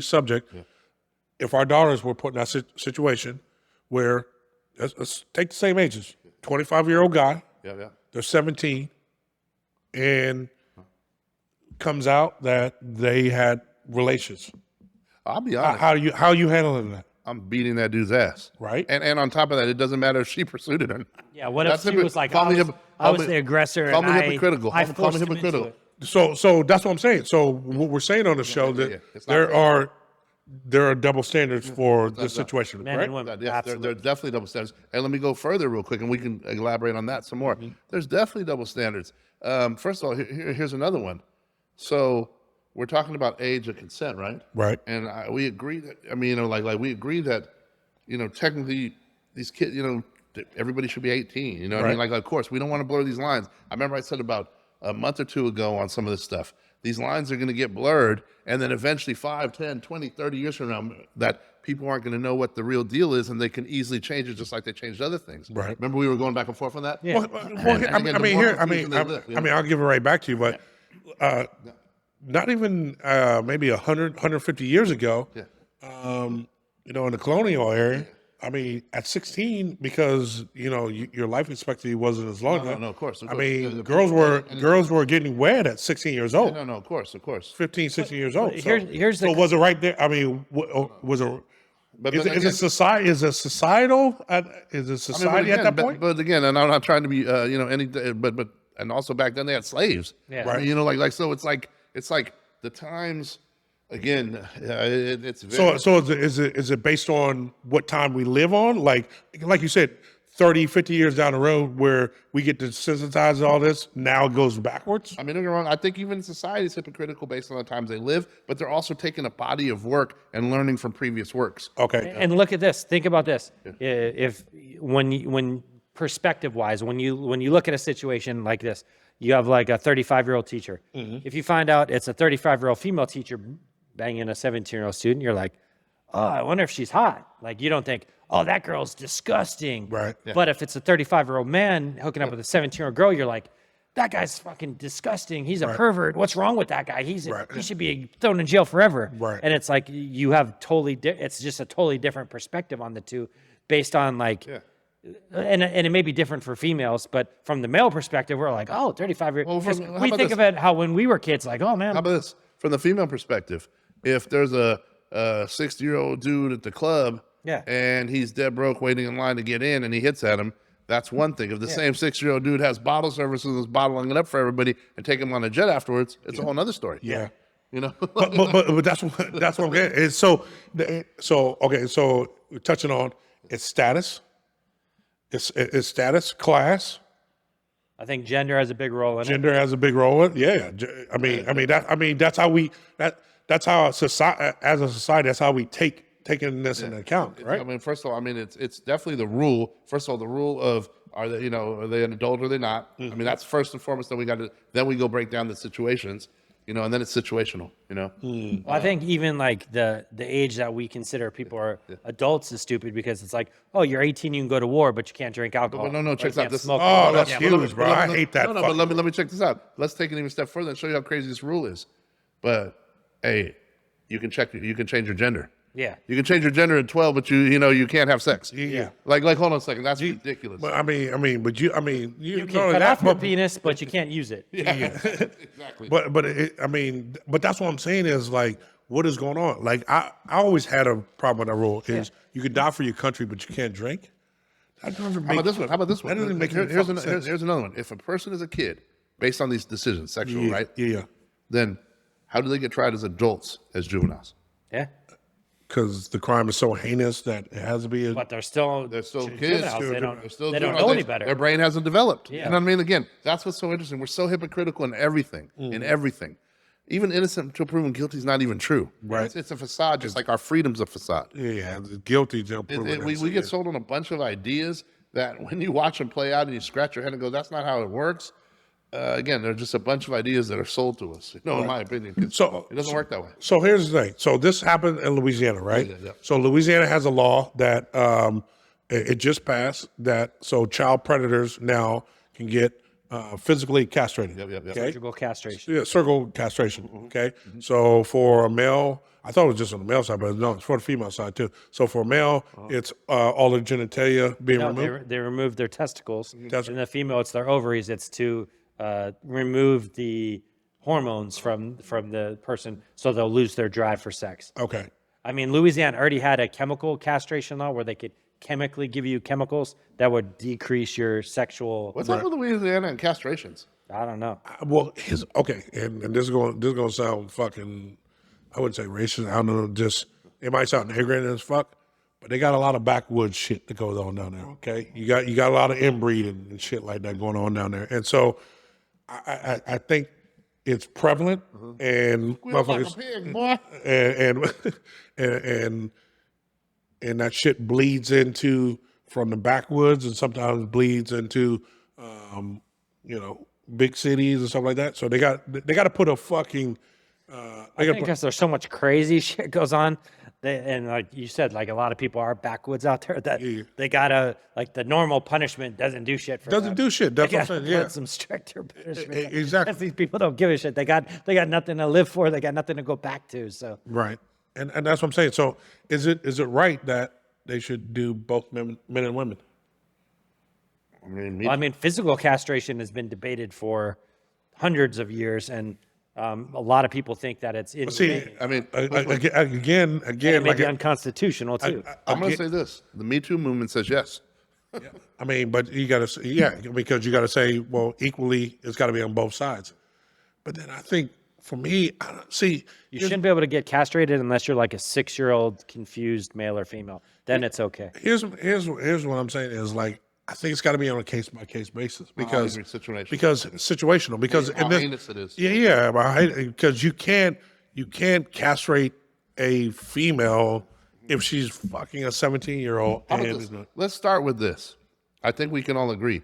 Speaker 2: subject. Yeah. If our daughters were put in that situation where, let's take the same ages, 25-year-old guy, they're 17, and comes out that they had relations.
Speaker 3: I'll be honest.
Speaker 2: How are you handling that?
Speaker 3: I'm beating that dude's ass.
Speaker 2: Right.
Speaker 3: And on top of that, it doesn't matter if she pursued it or not.
Speaker 4: Yeah, what if she was like, I was the aggressor,
Speaker 3: call me
Speaker 4: and
Speaker 3: hypocritical.
Speaker 4: I forced him into it.
Speaker 2: So that's what I'm saying. So what we're saying on the show that there are double standards for this situation,
Speaker 4: Men
Speaker 2: right?
Speaker 4: and women.
Speaker 3: There are definitely double standards. And let me go further real quick, and we can elaborate on that some more. There's definitely double standards. First of all, here's another one. So we're talking about age of consent, right?
Speaker 2: Right.
Speaker 3: And we agree that, we agree that, technically these kids, everybody should be 18. You know what I mean? Like, of course, we don't want to blur these lines. I remember I said about a month or two ago on some of this stuff, these lines are going to get blurred, and then eventually 5, 10, 20, 30 years from now, that people aren't going to know what the real deal is, and they can easily change it just like they changed other things.
Speaker 2: Right.
Speaker 3: Remember we were going back and forth on that?
Speaker 4: Yeah.
Speaker 2: I'll give it right back to you, but not even maybe 100, 150 years ago, in the colonial area, I mean, at 16, because your life expectancy wasn't as long.
Speaker 3: No, of course.
Speaker 2: I mean, girls were getting wed at 16 years old.
Speaker 3: No, of course.
Speaker 2: 15, 16 years old.
Speaker 4: Here's
Speaker 2: was it right there? I mean, was it? Is it society? Is it societal? Is it society at that point?
Speaker 3: But again, and I'm not trying to be, but and also back then they had slaves.
Speaker 4: Yeah.
Speaker 2: Right.
Speaker 3: So it's like the times. Again, it's very...
Speaker 2: So is it based on what time we live on? Like you said, 30, 50 years down the road where we get to sensitize all this, now it goes backwards?
Speaker 3: I mean, don't get me wrong. I think even society is hypocritical based on the times they live, but they're also taking a body of work and learning from previous works.
Speaker 2: Okay.
Speaker 4: And look at this. Think about this. If when perspective-wise, when you look at a situation like this, you have like a 35-year-old teacher. If you find out it's a 35-year-old female teacher banging a 17-year-old student, you're like, oh, I wonder if she's hot. Like, you don't think, oh, that girl's disgusting.
Speaker 2: Right. Yeah.
Speaker 4: But if it's a 35-year-old man hooking up with a 17-year-old girl, you're like, that guy's fucking disgusting. He's a pervert. What's wrong with that guy? He should be thrown in jail forever.
Speaker 2: Right.
Speaker 4: And it's like you have it's just a totally different perspective on the two based on like, and it may be different for females, but from the male perspective, we're like, oh, 35-year-old. We think of it how when we were kids, like, oh, man.
Speaker 3: How about this? From the female perspective, if there's a 60-year-old dude at the club,
Speaker 4: Yeah.
Speaker 3: and he's dead broke waiting in line to get in, and he hits at him. That's one thing. If the same 60-year-old dude has bottle service and is bottling it up for everybody and take him on a jet afterwards, it's a whole other story.
Speaker 2: Yeah.
Speaker 3: You know.
Speaker 2: But that's what I'm getting. And so okay. So we're touching on its status. It's status, class.
Speaker 4: I think gender has a big role in it.
Speaker 2: Gender has a big role in it. Yeah. That's how we that's how society, as a society, that's how we taking this into account, right?
Speaker 3: I mean, first of all, I mean it's definitely the rule. First of all, the rule of are they an adult or are they not? I mean, that's first and foremost. Then we go break down the situations, and then it's situational,
Speaker 4: Well, I think even like the age that we consider people are adults is stupid because it's like, oh, you're 18, you can go to war, but you can't drink alcohol.
Speaker 3: No,
Speaker 4: or
Speaker 3: check
Speaker 4: you
Speaker 3: out
Speaker 4: can't
Speaker 3: this.
Speaker 4: smoke.
Speaker 2: Oh, that's
Speaker 4: Yeah.
Speaker 2: huge, bro. I hate that.
Speaker 3: No, but let me check this out. Let's take it even a step further and show you how crazy this rule is. But hey, you can change your gender.
Speaker 4: Yeah.
Speaker 3: You can change your gender at 12, but you can't have sex.
Speaker 2: Yeah.
Speaker 3: Like hold on a second. That's ridiculous.
Speaker 2: But you
Speaker 4: You can cut off your penis, but you can't use it.
Speaker 3: Exactly.
Speaker 2: But but that's what I'm saying is like, what is going on? Like I always had a problem with that rule is you can die for your country, but you can't drink. That doesn't
Speaker 3: How
Speaker 2: make,
Speaker 3: about this one?
Speaker 2: That doesn't make any
Speaker 3: here's
Speaker 2: fucking sense.
Speaker 3: here's another one. If a person is a kid, based on these decisions, sexual,
Speaker 2: Yeah,
Speaker 3: right?
Speaker 2: yeah.
Speaker 3: Then how do they get tried as adults, as juveniles?
Speaker 4: Yeah.
Speaker 2: Because the crime is so heinous that it has to be.
Speaker 4: But they're still
Speaker 3: kids.
Speaker 4: juveniles. They don't,
Speaker 3: They're still
Speaker 4: they don't
Speaker 3: juveniles.
Speaker 4: know any better.
Speaker 3: Their brain hasn't developed.
Speaker 4: Yeah.
Speaker 3: You know what I mean? Again, that's what's so interesting. We're so hypocritical in everything. In everything. Even innocent until proven guilty is not even true.
Speaker 2: Right.
Speaker 3: It's a facade, just like our freedom's a facade.
Speaker 2: Yeah, guilty.
Speaker 3: We get sold on a bunch of ideas that when you watch them play out and you scratch your head and go, that's not how it works. Again, they're just a bunch of ideas that are sold to us, in my opinion. 'Cause it doesn't work that way.
Speaker 2: So here's the thing. So this happened in Louisiana, right?
Speaker 3: Yeah.
Speaker 2: So Louisiana has a law that it just passed so child predators now can get physically castrated.
Speaker 3: Yep.
Speaker 2: Okay?
Speaker 4: Surgical castration.
Speaker 2: Yeah, circle castration. Okay. So for a male, I thought it was just on the male side, but no, it's for the female side too. So for a male, it's all the genitalia being
Speaker 4: No,
Speaker 2: removed.
Speaker 4: they remove their testicles.
Speaker 2: That's-
Speaker 4: And the female, it's their ovaries. It's to remove the hormones from the person so they'll lose their drive for sex.
Speaker 2: Okay.
Speaker 4: I mean, Louisiana already had a chemical castration law where they could chemically give you chemicals that would decrease your sexual.
Speaker 3: What's up with Louisiana and castrations?
Speaker 4: I don't know.
Speaker 2: Well, and this is going to sound fucking, I wouldn't say racist. I don't know, just it might sound ignorant as fuck, but they got a lot of backwoods shit that goes on down there. Okay, you got a lot of inbreeding and shit like that going on down there, and so I think it's prevalent and motherfuckers
Speaker 3: Pig, boy.
Speaker 2: and that shit bleeds into from the backwoods and sometimes bleeds into big cities and stuff like that. So they got to put a fucking
Speaker 4: I think because there's so much crazy shit goes on. And like you said, like a lot of people are backwoods out there that they gotta, like, the normal punishment doesn't do shit for
Speaker 2: doesn't
Speaker 4: them.
Speaker 2: do shit. That's
Speaker 4: They
Speaker 2: what I'm
Speaker 4: gotta
Speaker 2: saying. Yeah,
Speaker 4: put some stricter punishment.
Speaker 2: exactly.
Speaker 4: These people don't give a shit. They got nothing to live for. They got nothing to go back to. So
Speaker 2: Right. And that's what I'm saying. So is it right that they should do both men and women?
Speaker 4: I mean, physical castration has been debated for hundreds of years, and a lot of people think that it's inhumane.
Speaker 3: I mean,
Speaker 2: Again,
Speaker 4: It may
Speaker 2: like
Speaker 4: be unconstitutional too.
Speaker 3: I'm going to say this. The Me Too movement says yes.
Speaker 2: I mean, but you got to, because you got to say, well, equally, it's got to be on both sides. But then I think for me, I don't see.
Speaker 4: You shouldn't be able to get castrated unless you're like a 6-year-old confused male or female. Then it's okay.
Speaker 2: Here's what I'm saying is like, I think it's got to be on a case by case basis because situational. Because
Speaker 3: How
Speaker 2: in this,
Speaker 3: heinous it is.
Speaker 2: Yeah, because you can't castrate a female if she's fucking a 17-year-old.
Speaker 3: How about this? Let's start with this. I think we can all agree.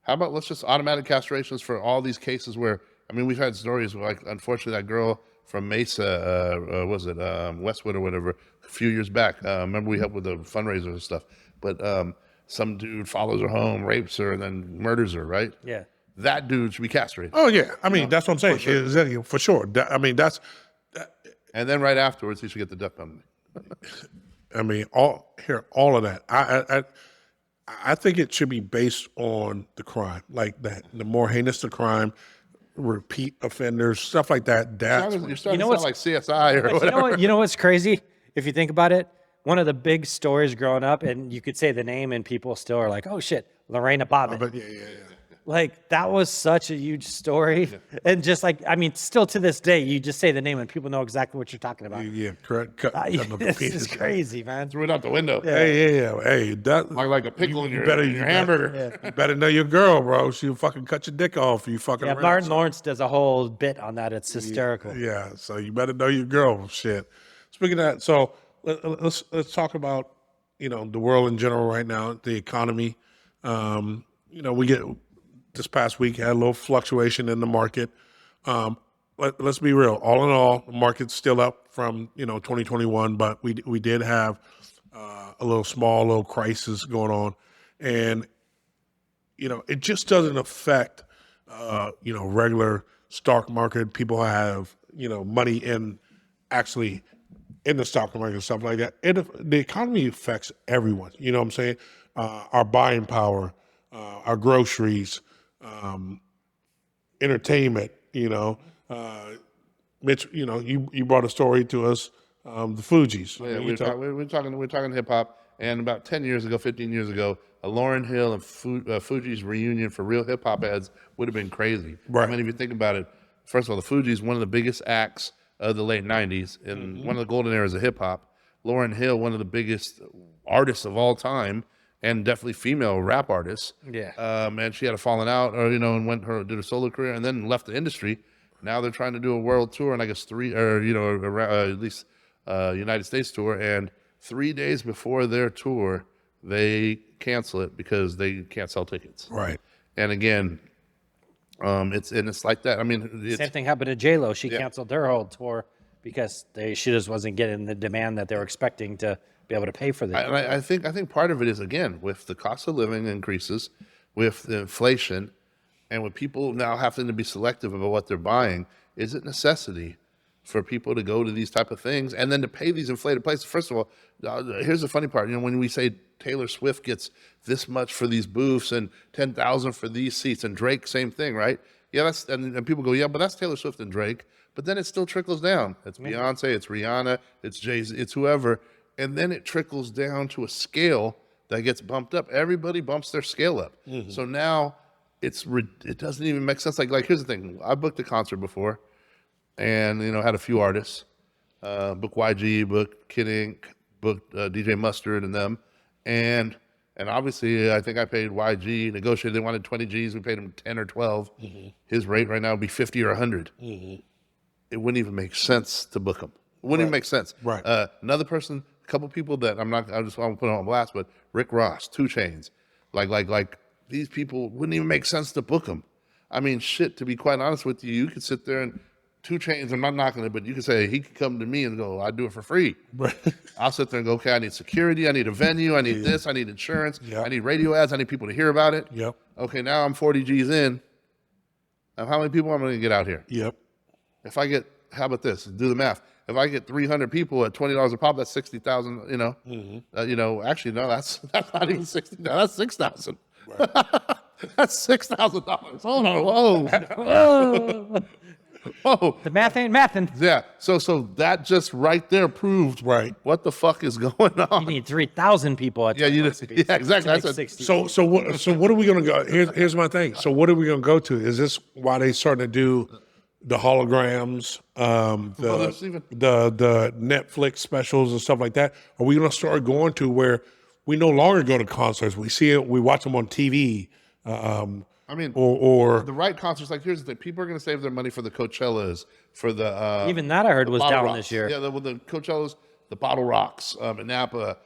Speaker 3: How about let's just automatic castrations for all these cases where, I mean, we've had stories where, like, unfortunately, that girl from Mesa, Westwood or whatever, a few years back. Remember we helped with the fundraisers and stuff. But some dude follows her home, rapes her, and then murders her, right?
Speaker 4: Yeah.
Speaker 3: That dude should be castrated.
Speaker 2: Oh yeah, I mean that's what I'm saying. For sure. I mean that's.
Speaker 3: And then right afterwards, he should get the death penalty.
Speaker 2: I mean all of that. I think it should be based on the crime, like that. The more heinous the crime, repeat offenders, stuff like that. That's
Speaker 3: You're starting
Speaker 4: know
Speaker 3: to sound like CSI or
Speaker 4: But
Speaker 3: whatever.
Speaker 4: you know what's crazy? If you think about it, one of the big stories growing up, and you could say the name, and people still are like, "Oh shit, Lorena Bobbitt."
Speaker 2: but yeah.
Speaker 4: Like that was such a huge story, and just like I mean, still to this day, you just say the name and people know exactly what you're talking about.
Speaker 2: Yeah, correct. Cutting up the
Speaker 4: This
Speaker 2: penis.
Speaker 4: is crazy, man.
Speaker 3: Threw it out the window.
Speaker 2: Yeah. Hey, that
Speaker 3: Like a pickle in your hamburger.
Speaker 2: You better know your girl, bro. She'll fucking cut your dick off. You fucking
Speaker 4: Yeah,
Speaker 2: around.
Speaker 4: Martin Lawrence does a whole bit on that. It's hysterical.
Speaker 2: Yeah, so you better know your girl. Shit. Speaking of that, so let's talk about the world in general right now, the economy. We get this past week had a little fluctuation in the market. Let's be real. All in all, the market's still up from 2021, but we did have a little crisis going on, and it just doesn't affect regular stock market. People have money actually in the stock market and stuff like that. The economy affects everyone. You know what I'm saying? Our buying power, our groceries, entertainment. Mitch, you brought a story to us, the Fugees.
Speaker 3: Yeah, we're talking hip hop, and about 10 years ago, 15 years ago, a Lauryn Hill and Fugees reunion for real hip hop heads would have been crazy.
Speaker 2: Right.
Speaker 3: I mean, if you think about it, first of all, the Fugees, one of the biggest acts of the late 90s and one of the golden eras of hip hop. Lauryn Hill, one of the biggest artists of all time, and definitely female rap artists.
Speaker 4: Yeah.
Speaker 3: And she had a falling out, and did a solo career, and then left the industry. Now they're trying to do a world tour, and I guess at least United States tour. And 3 days before their tour, they cancel it because they can't sell tickets.
Speaker 2: Right.
Speaker 3: And again, it's like that. I mean,
Speaker 4: Same thing happened to J-Lo. She canceled her whole tour because she just wasn't getting the demand that they were expecting to be able to pay for the tour.
Speaker 3: I think part of it is, again, with the cost of living increases, with the inflation, and with people now having to be selective about what they're buying, is it necessity for people to go to these type of things and then to pay these inflated prices? First of all, here's the funny part. When we say Taylor Swift gets this much for these booths and 10,000 for these seats, and Drake, same thing, right? Yeah, and people go, yeah, but that's Taylor Swift and Drake. But then it still trickles down. It's Beyonce, it's Rihanna, it's Jay-Z, it's whoever. And then it trickles down to a scale that gets bumped up. Everybody bumps their scale up. So now it doesn't even make sense. Like here's the thing. I booked a concert before and, had a few artists. Booked YG, booked Kid Ink, booked DJ Mustard and them. And obviously, I think I paid YG, negotiated. They wanted 20 G's. We paid him 10 or 12. His rate right now would be 50 or 100. It wouldn't even make sense to book him. It wouldn't even make sense.
Speaker 2: Right.
Speaker 3: Another person, a couple people that I just want to put on blast, but Rick Ross, 2 Chainz, like these people wouldn't even make sense to book them. I mean, shit, to be quite honest with you, you could sit there and 2 Chainz, I'm not knocking it, but you could say he could come to me and go, I'd do it for free.
Speaker 2: Right.
Speaker 3: I'll sit there and go, okay, I need security, I need a venue, I need this, I need insurance, I need radio ads, I need people to hear about it.
Speaker 2: Yep.
Speaker 3: Okay, now I'm 40 G's in. Now how many people am I going to get out here?
Speaker 2: Yep.
Speaker 3: If I get, how about this? Do the math. If I get 300 people at $20 a pop, that's 60,000. Actually, no, that's not even 60. No, that's 6,000. Right. That's $6,000. Hold on, whoa.
Speaker 4: The math ain't mathin'.
Speaker 3: Yeah. So that just right there proved what the fuck is going on.
Speaker 4: You need 3,000 people at
Speaker 3: exactly. That's
Speaker 4: 60.
Speaker 2: So what are we gonna go? Here's my thing. So what are we gonna go to? Is this why they starting to do the holograms, the Netflix specials and stuff like that? Are we gonna start going to where we no longer go to concerts? We see it, we watch them on TV. Or
Speaker 3: the right concerts. Like here's the thing: people are going to save their money for the Coachellas, for the
Speaker 4: even that I heard was down
Speaker 3: rocks.
Speaker 4: this year.
Speaker 3: Yeah, the Coachellas, the Bottle Rocks in Napa.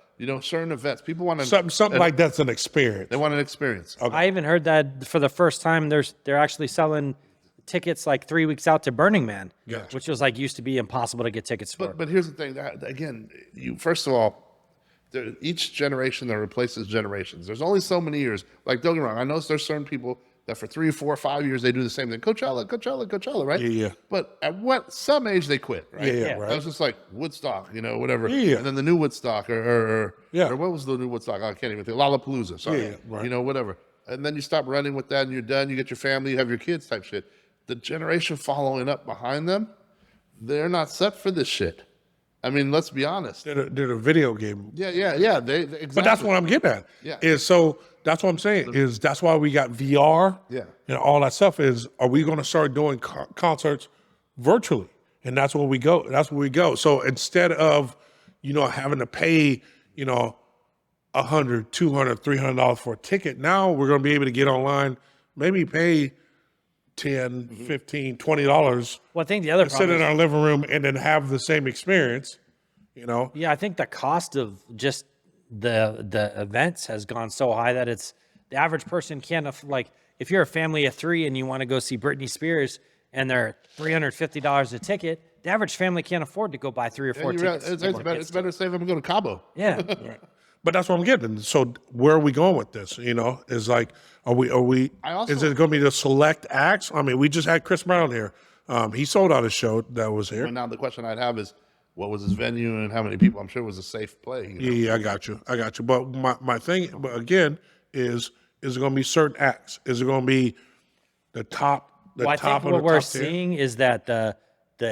Speaker 3: Certain events. People want
Speaker 2: something like that's an experience.
Speaker 3: They want an experience.
Speaker 2: Okay.
Speaker 4: I even heard that for the first time, they're actually selling tickets like 3 weeks out to Burning Man, which was like used to be impossible to get tickets for.
Speaker 3: But here's the thing: that, again, first of all. Each generation that replaces generations. There's only so many years. Like, don't get me wrong. I know there's certain people that for 3, 4, 5 years they do the same thing. Coachella, right?
Speaker 2: Yeah.
Speaker 3: But at some age they quit, right?
Speaker 2: Yeah, right.
Speaker 3: That was just like Woodstock, whatever.
Speaker 2: Yeah.
Speaker 3: And then the new Woodstock, or what was the new Woodstock? I can't even think. Lollapalooza. Sorry.
Speaker 2: Yeah, right.
Speaker 3: Whatever. And then you stop running with that, and you're done. You get your family, you have your kids, type shit. the generation following up behind them, they're not set for this shit. I mean, let's be honest.
Speaker 2: They're a video game.
Speaker 3: Yeah. They exactly.
Speaker 2: But that's what I'm getting at.
Speaker 3: Yeah.
Speaker 2: So that's what I'm saying is that's why we got VR.
Speaker 3: Yeah.
Speaker 2: And all that stuff is, are we going to start doing concerts virtually? And that's where we go. That's where we go. So instead of, having to pay, $100, $200, $300 for a ticket, now we're going to be able to get online, maybe pay $10, $15, $20.
Speaker 4: Well, I think the other
Speaker 2: Sit
Speaker 4: problem
Speaker 2: in our living room and then have the same experience,
Speaker 4: Yeah, I think the cost of just the events has gone so high that it's the average person can't if you're a family of 3 and you want to go see Britney Spears and they're $350 a ticket, the average family can't afford to go buy 3 or 4 tickets.
Speaker 3: It's better to save them and go to Cabo.
Speaker 4: Yeah.
Speaker 2: Right. But that's what I'm getting. So where are we going with this? Is like, are we? Is it going to be the select acts? I mean, we just had Chris Brown here. He sold out a show that was here.
Speaker 3: But now the question I'd have is, what was his venue and how many people? I'm sure it was a safe play.
Speaker 2: Yeah, I got you. But my thing, but again, is it going to be certain acts? Is it going to be the top?
Speaker 4: Well, I think what we're seeing is that the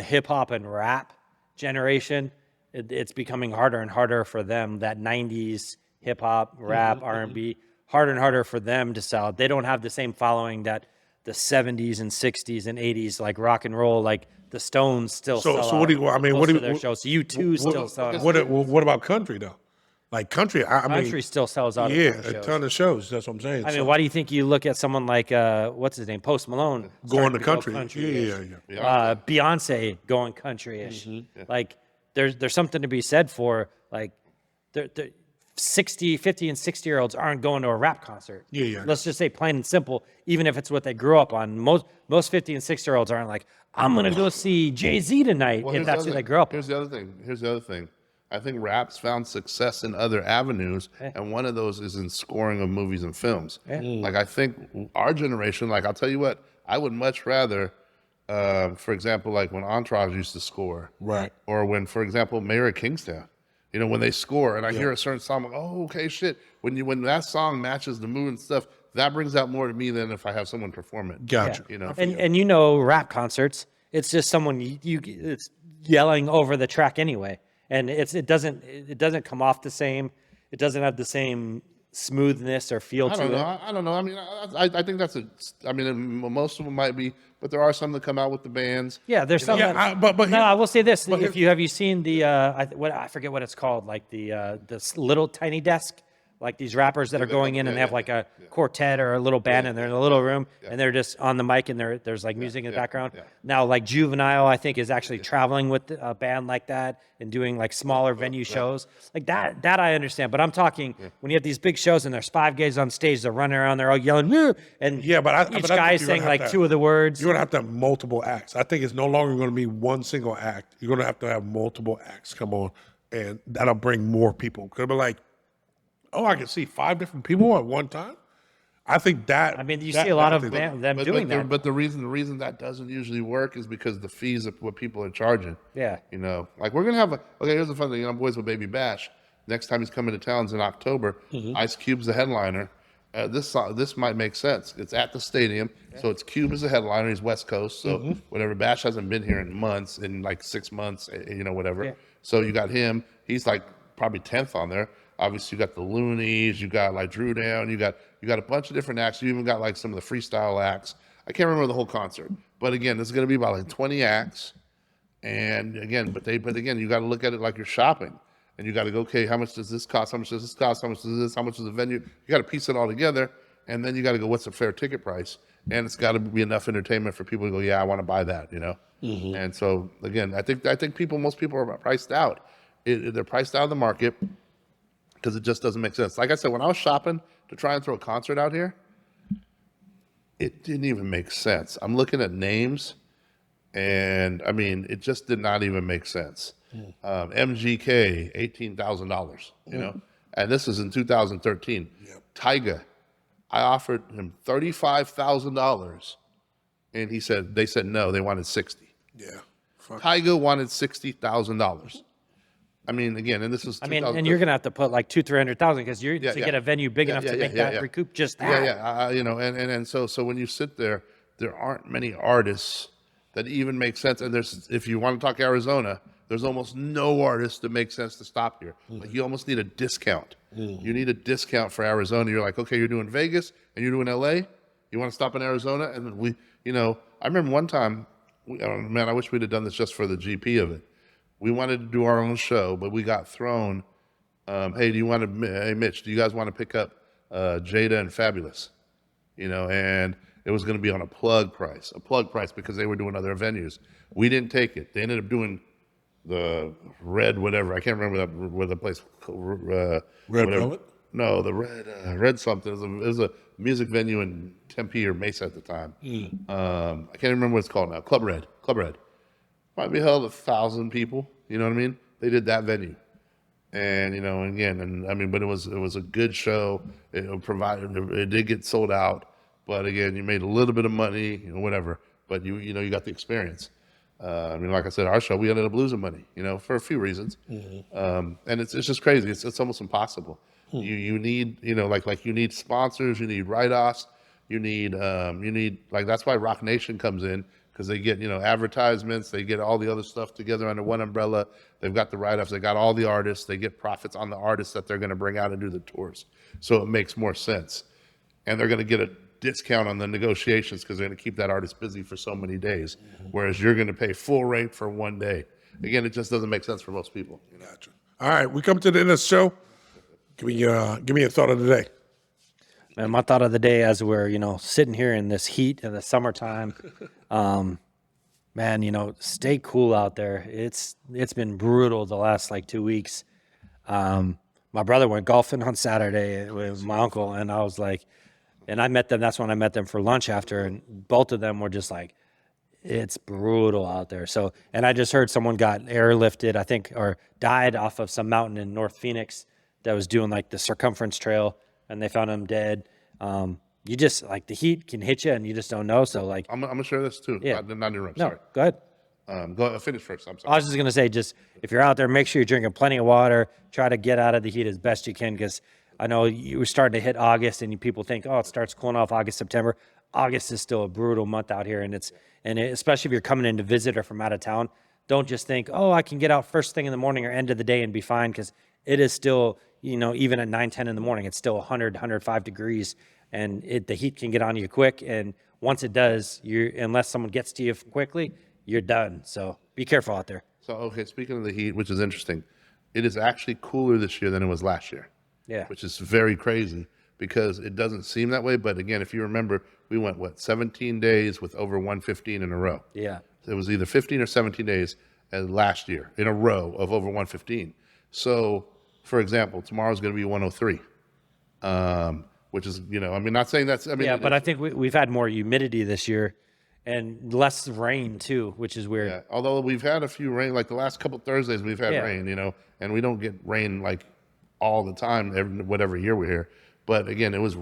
Speaker 4: hip hop and rap generation, it's becoming harder and harder for them. That 90s hip hop, rap, R&B, harder and harder for them to sell. They don't have the same following that the 70s and 60s and 80s, like rock and roll, like the Stones still sell.
Speaker 2: So what do you? I mean, what do you?
Speaker 4: Their shows. U2 still sells.
Speaker 2: What about country though? Like country, I mean,
Speaker 4: Country still sells out.
Speaker 2: Yeah, a ton of shows. That's what I'm saying.
Speaker 4: I mean, why do you think you look at someone like what's his name, Post Malone,
Speaker 2: going to country?
Speaker 4: Yeah. Beyonce going country-ish. Like there's something to be said for like they're 50 and 60-year-olds aren't going to a rap concert.
Speaker 2: Yeah.
Speaker 4: Let's just say plain and simple, even if it's what they grew up on. Most 50 and 60-year-olds aren't like, I'm going to go see Jay-Z tonight if that's who they grew up on.
Speaker 3: Here's the other thing. I think rap's found success in other avenues, and one of those is in scoring of movies and films. Like, I think our generation, like, I'll tell you what, I would much rather, for example, like when Entourage used to score.
Speaker 2: Right.
Speaker 3: Or when, for example, Mayor of Kingstown. When they score and I hear a certain song, I'm like, oh, okay, shit. When that song matches the mood and stuff, that brings out more to me than if I have someone perform it.
Speaker 2: Gotcha.
Speaker 4: And rap concerts, it's just someone it's yelling over the track anyway. And it doesn't come off the same. It doesn't have the same smoothness or feel to it.
Speaker 3: I don't know. I mean, I think most of them might be, but there are some that come out with the bands.
Speaker 4: Yeah, there's some. I will say this: have you seen the I forget what it's called, like this little tiny desk, like these rappers that are going in and they have like a quartet or a little band and they're in a little room and they're just on the mic and there's like music in the background. Now, like Juvenile, I think is actually traveling with a band like that and doing like smaller venue shows like that. That I understand, but I'm talking when you have these big shows and there's 5 guys on stage, they're running around, they're all yelling, "Woo!" and each guy is saying like 2 of the words.
Speaker 2: You're gonna have to have multiple acts. I think it's no longer going to be one single act. You're gonna have to have multiple acts come on, and that'll bring more people. Could be like, oh, I can see 5 different people at one time. I think that.
Speaker 4: I mean, you see a lot of them doing that.
Speaker 3: But the reason that doesn't usually work is because the fees of what people are charging.
Speaker 4: Yeah.
Speaker 3: Like we're gonna have here's the fun thing. I'm boys with Baby Bash. Next time he's coming to town's in October. Ice Cube's the headliner. This might make sense. It's at the stadium, so it's Cube as the headliner. He's West Coast, so whatever. Bash hasn't been here in months, in like 6 months, whatever. Yeah. So you got him. He's like probably 10th on there. Obviously, you got the Loonies, you got like Drew Down, you got a bunch of different acts. You even got like some of the freestyle acts. I can't remember the whole concert, but again, this is going to be about like 20 acts. And again, but again, you got to look at it like you're shopping, and you got to go, okay, how much does this cost? How much does this cost? How much does this? How much is the venue? You got to piece it all together, and then you got to go, what's the fair ticket price? And it's got to be enough entertainment for people to go, yeah, I want to buy that, And so again, I think most people are priced out. They're priced out of the market. Because it just doesn't make sense. Like I said, when I was shopping to try and throw a concert out here, it didn't even make sense. I'm looking at names, and I mean, it just did not even make sense. MGK, $18,000, and this is in 2013. Tyga, I offered him $35,000, and they said no, they wanted 60.
Speaker 2: Yeah.
Speaker 3: Tyga wanted $60,000. I mean, again, and this is.
Speaker 4: I mean, and you're gonna have to put like $200,000-300,000 because to get a venue big enough to make that recoup just that.
Speaker 3: And so when you sit there, there aren't many artists that even make sense. And if you want to talk Arizona, there's almost no artist that makes sense to stop here. Like, you almost need a discount. You need a discount for Arizona. You're like, okay, you're doing Vegas and you're doing LA. You want to stop in Arizona? And then I remember one time, man, I wish we'd have done this just for the GP of it. We wanted to do our own show, but we got thrown. Hey, hey, Mitch, do you guys want to pick up Jada and Fabulous? And it was going to be on a plug price because they were doing other venues. We didn't take it. They ended up doing the Red whatever. I can't remember what the place.
Speaker 2: Red
Speaker 3: whatever.
Speaker 2: Velvet?
Speaker 3: No, the Red something. It was a music venue in Tempe or Mesa at the time. I can't remember what it's called now. Club Red. Might be held 1,000 people. You know what I mean? They did that venue. And but it was a good show. It did get sold out, but again, you made a little bit of money, whatever. But you got the experience. Like I said, our show we ended up losing money, for a few reasons. And it's just crazy. It's almost impossible. You need like you need sponsors, you need write-offs, you need like that's why Rock Nation comes in. Because they get, advertisements, they get all the other stuff together under one umbrella. They've got the write-offs, they got all the artists, they get profits on the artists that they're going to bring out and do the tours. So it makes more sense. And they're going to get a discount on the negotiations because they're going to keep that artist busy for so many days. Whereas you're going to pay full rate for one day. Again, it just doesn't make sense for most people.
Speaker 2: Gotcha. All right, we come to the end of the show. Give me a thought of the day.
Speaker 4: Man, my thought of the day as we're, sitting here in this heat in the summertime, man, stay cool out there. It's been brutal the last 2 weeks. My brother went golfing on Saturday with my uncle, and I was like, and I met them. That's when I met them for lunch after, and both of them were just like, it's brutal out there. So, and I just heard someone got airlifted, I think, or died off of some mountain in North Phoenix that was doing the circumference trail. And they found him dead. You just the heat can hit you, and you just don't know. So
Speaker 3: I'm gonna share this too.
Speaker 4: Yeah.
Speaker 3: Not interrupt.
Speaker 4: No,
Speaker 3: Sorry.
Speaker 4: go ahead.
Speaker 3: Go finish first. I'm sorry.
Speaker 4: I was just gonna say, just if you're out there, make sure you're drinking plenty of water. Try to get out of the heat as best you can, because I know you were starting to hit August, and people think, oh, it starts cooling off August, September. August is still a brutal month out here, and especially if you're coming in to visit or from out of town. Don't just think, oh, I can get out first thing in the morning or end of the day and be fine, because it is still, even at 9, 10 in the morning, it's still 100, 105 degrees, and the heat can get on you quick. And once it does, unless someone gets to you quickly, you're done. So be careful out there.
Speaker 3: So, okay, speaking of the heat, which is interesting, it is actually cooler this year than it was last year.
Speaker 4: Yeah.
Speaker 3: Which is very crazy because it doesn't seem that way. But again, if you remember, we went, 17 days with over 115 in a row.
Speaker 4: Yeah.
Speaker 3: It was either 15 or 17 days last year in a row of over 115. So, for example, tomorrow's going to be 103, which is, not saying that's,
Speaker 4: yeah, but I think we've had more humidity this year and less rain too, which is weird.
Speaker 3: Yeah, although we've had a few rain, like the last couple Thursdays we've had rain, and we don't get rain all the time, whatever year we're here. But again, it was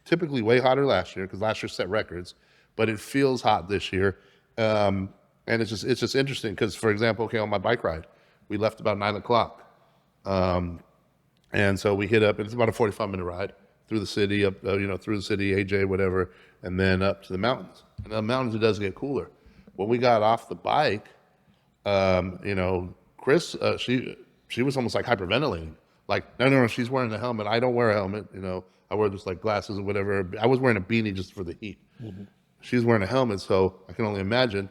Speaker 3: typically way hotter last year because last year set records, but it feels hot this year. And it's just interesting because, for example, on my bike ride, we left about 9:00. And so we hit up, and it's about a 45-minute ride through the city, up, through the city, AJ, whatever, and then up to the mountains. And in the mountains, it does get cooler. When we got off the bike, Chris, she was almost hyperventilating. No, she's wearing a helmet. I don't wear a helmet. I wear just glasses or whatever. I was wearing a beanie just for the heat. Mm-hmm. She's wearing a helmet, so I can only imagine.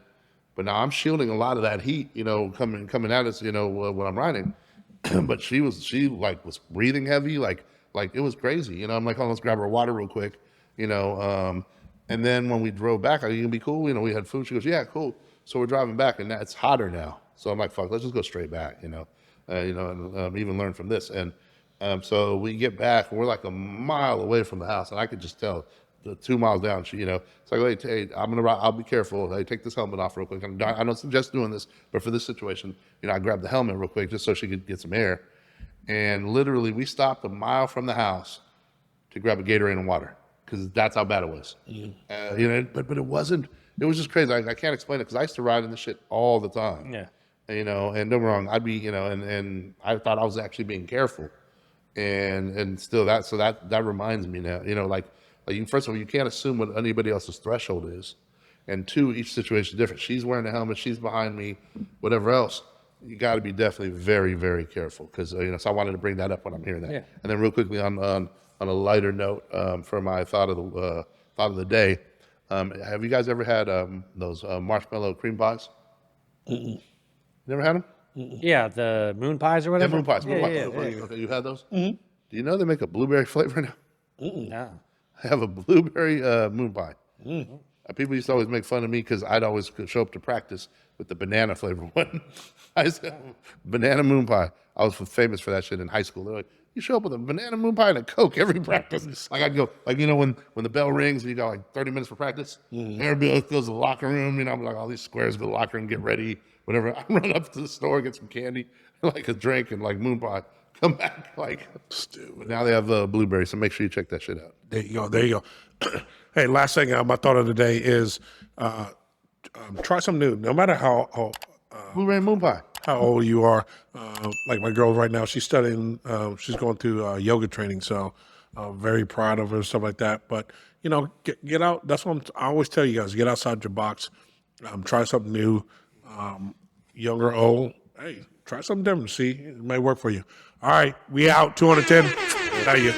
Speaker 3: But now I'm shielding a lot of that heat, coming at us, when I'm riding. But she was breathing heavy, it was crazy. I'm like, oh, let's grab her water real quick, and then when we drove back, are you gonna be cool? We had food. She goes, yeah, cool. So we're driving back, and it's hotter now. So I'm like, fuck, let's just go straight back, and even learn from this. And so we get back, and we're a mile away from the house, and I could just tell the 2 miles down. She, it's like, hey, I'm gonna ride. I'll be careful. Hey, take this helmet off real quick. I don't suggest doing this, but for this situation, I grabbed the helmet real quick just so she could get some air. And literally, we stopped a mile from the house to grab a Gatorade and water because that's how bad it was. Mm-hmm. But it wasn't. It was just crazy. I can't explain it because I used to ride in this shit all the time.
Speaker 4: Yeah.
Speaker 3: And don't get me wrong, I'd be, and I thought I was actually being careful, and still that. So that reminds me now, Like, first of all, you can't assume what anybody else's threshold is, and two, each situation is different. She's wearing a helmet, she's behind me, whatever else. You got to be definitely very, very careful because So I wanted to bring that up when I'm hearing that.
Speaker 4: Yeah.
Speaker 3: And then real quickly on a lighter note, for my thought of the day, have you guys ever had those marshmallow cream pies? Never had them?
Speaker 4: Yeah, the moon pies or
Speaker 3: Yeah,
Speaker 4: whatever.
Speaker 3: moon pies.
Speaker 4: Yeah,
Speaker 3: Moon
Speaker 4: yeah,
Speaker 3: pies.
Speaker 4: yeah.
Speaker 3: Okay, you had those? Mm-hmm. Do you know they make a blueberry flavor now?
Speaker 4: No.
Speaker 3: I have a blueberry moon pie. People used to always make fun of me because I'd always show up to practice with the banana flavor one. I said, banana moon pie. I was famous for that shit in high school. They're like, you show up with a banana moon pie and a Coke every practice. Like I'd go, when the bell rings and you got like 30 minutes for practice, everybody goes to the locker room. I'm like, all these squares go to the locker room, get ready, whatever. I run up to the store, get some candy, like a drink and like moon pie. Come back, like, stupid. Now they have blueberry, so make sure you check that shit out.
Speaker 2: There you go. There you go. Hey, last thing, my thought of the day is try something new. No matter how
Speaker 3: Blueberry moon pie.
Speaker 2: how old you are. Like my girl right now, she's studying. She's going through yoga training, so very proud of her and stuff like that. But get out. That's what I always tell you guys: get outside your box. Try something new. Young or old, hey, try something different. See, it may work for you. All right, we out. 210. How you?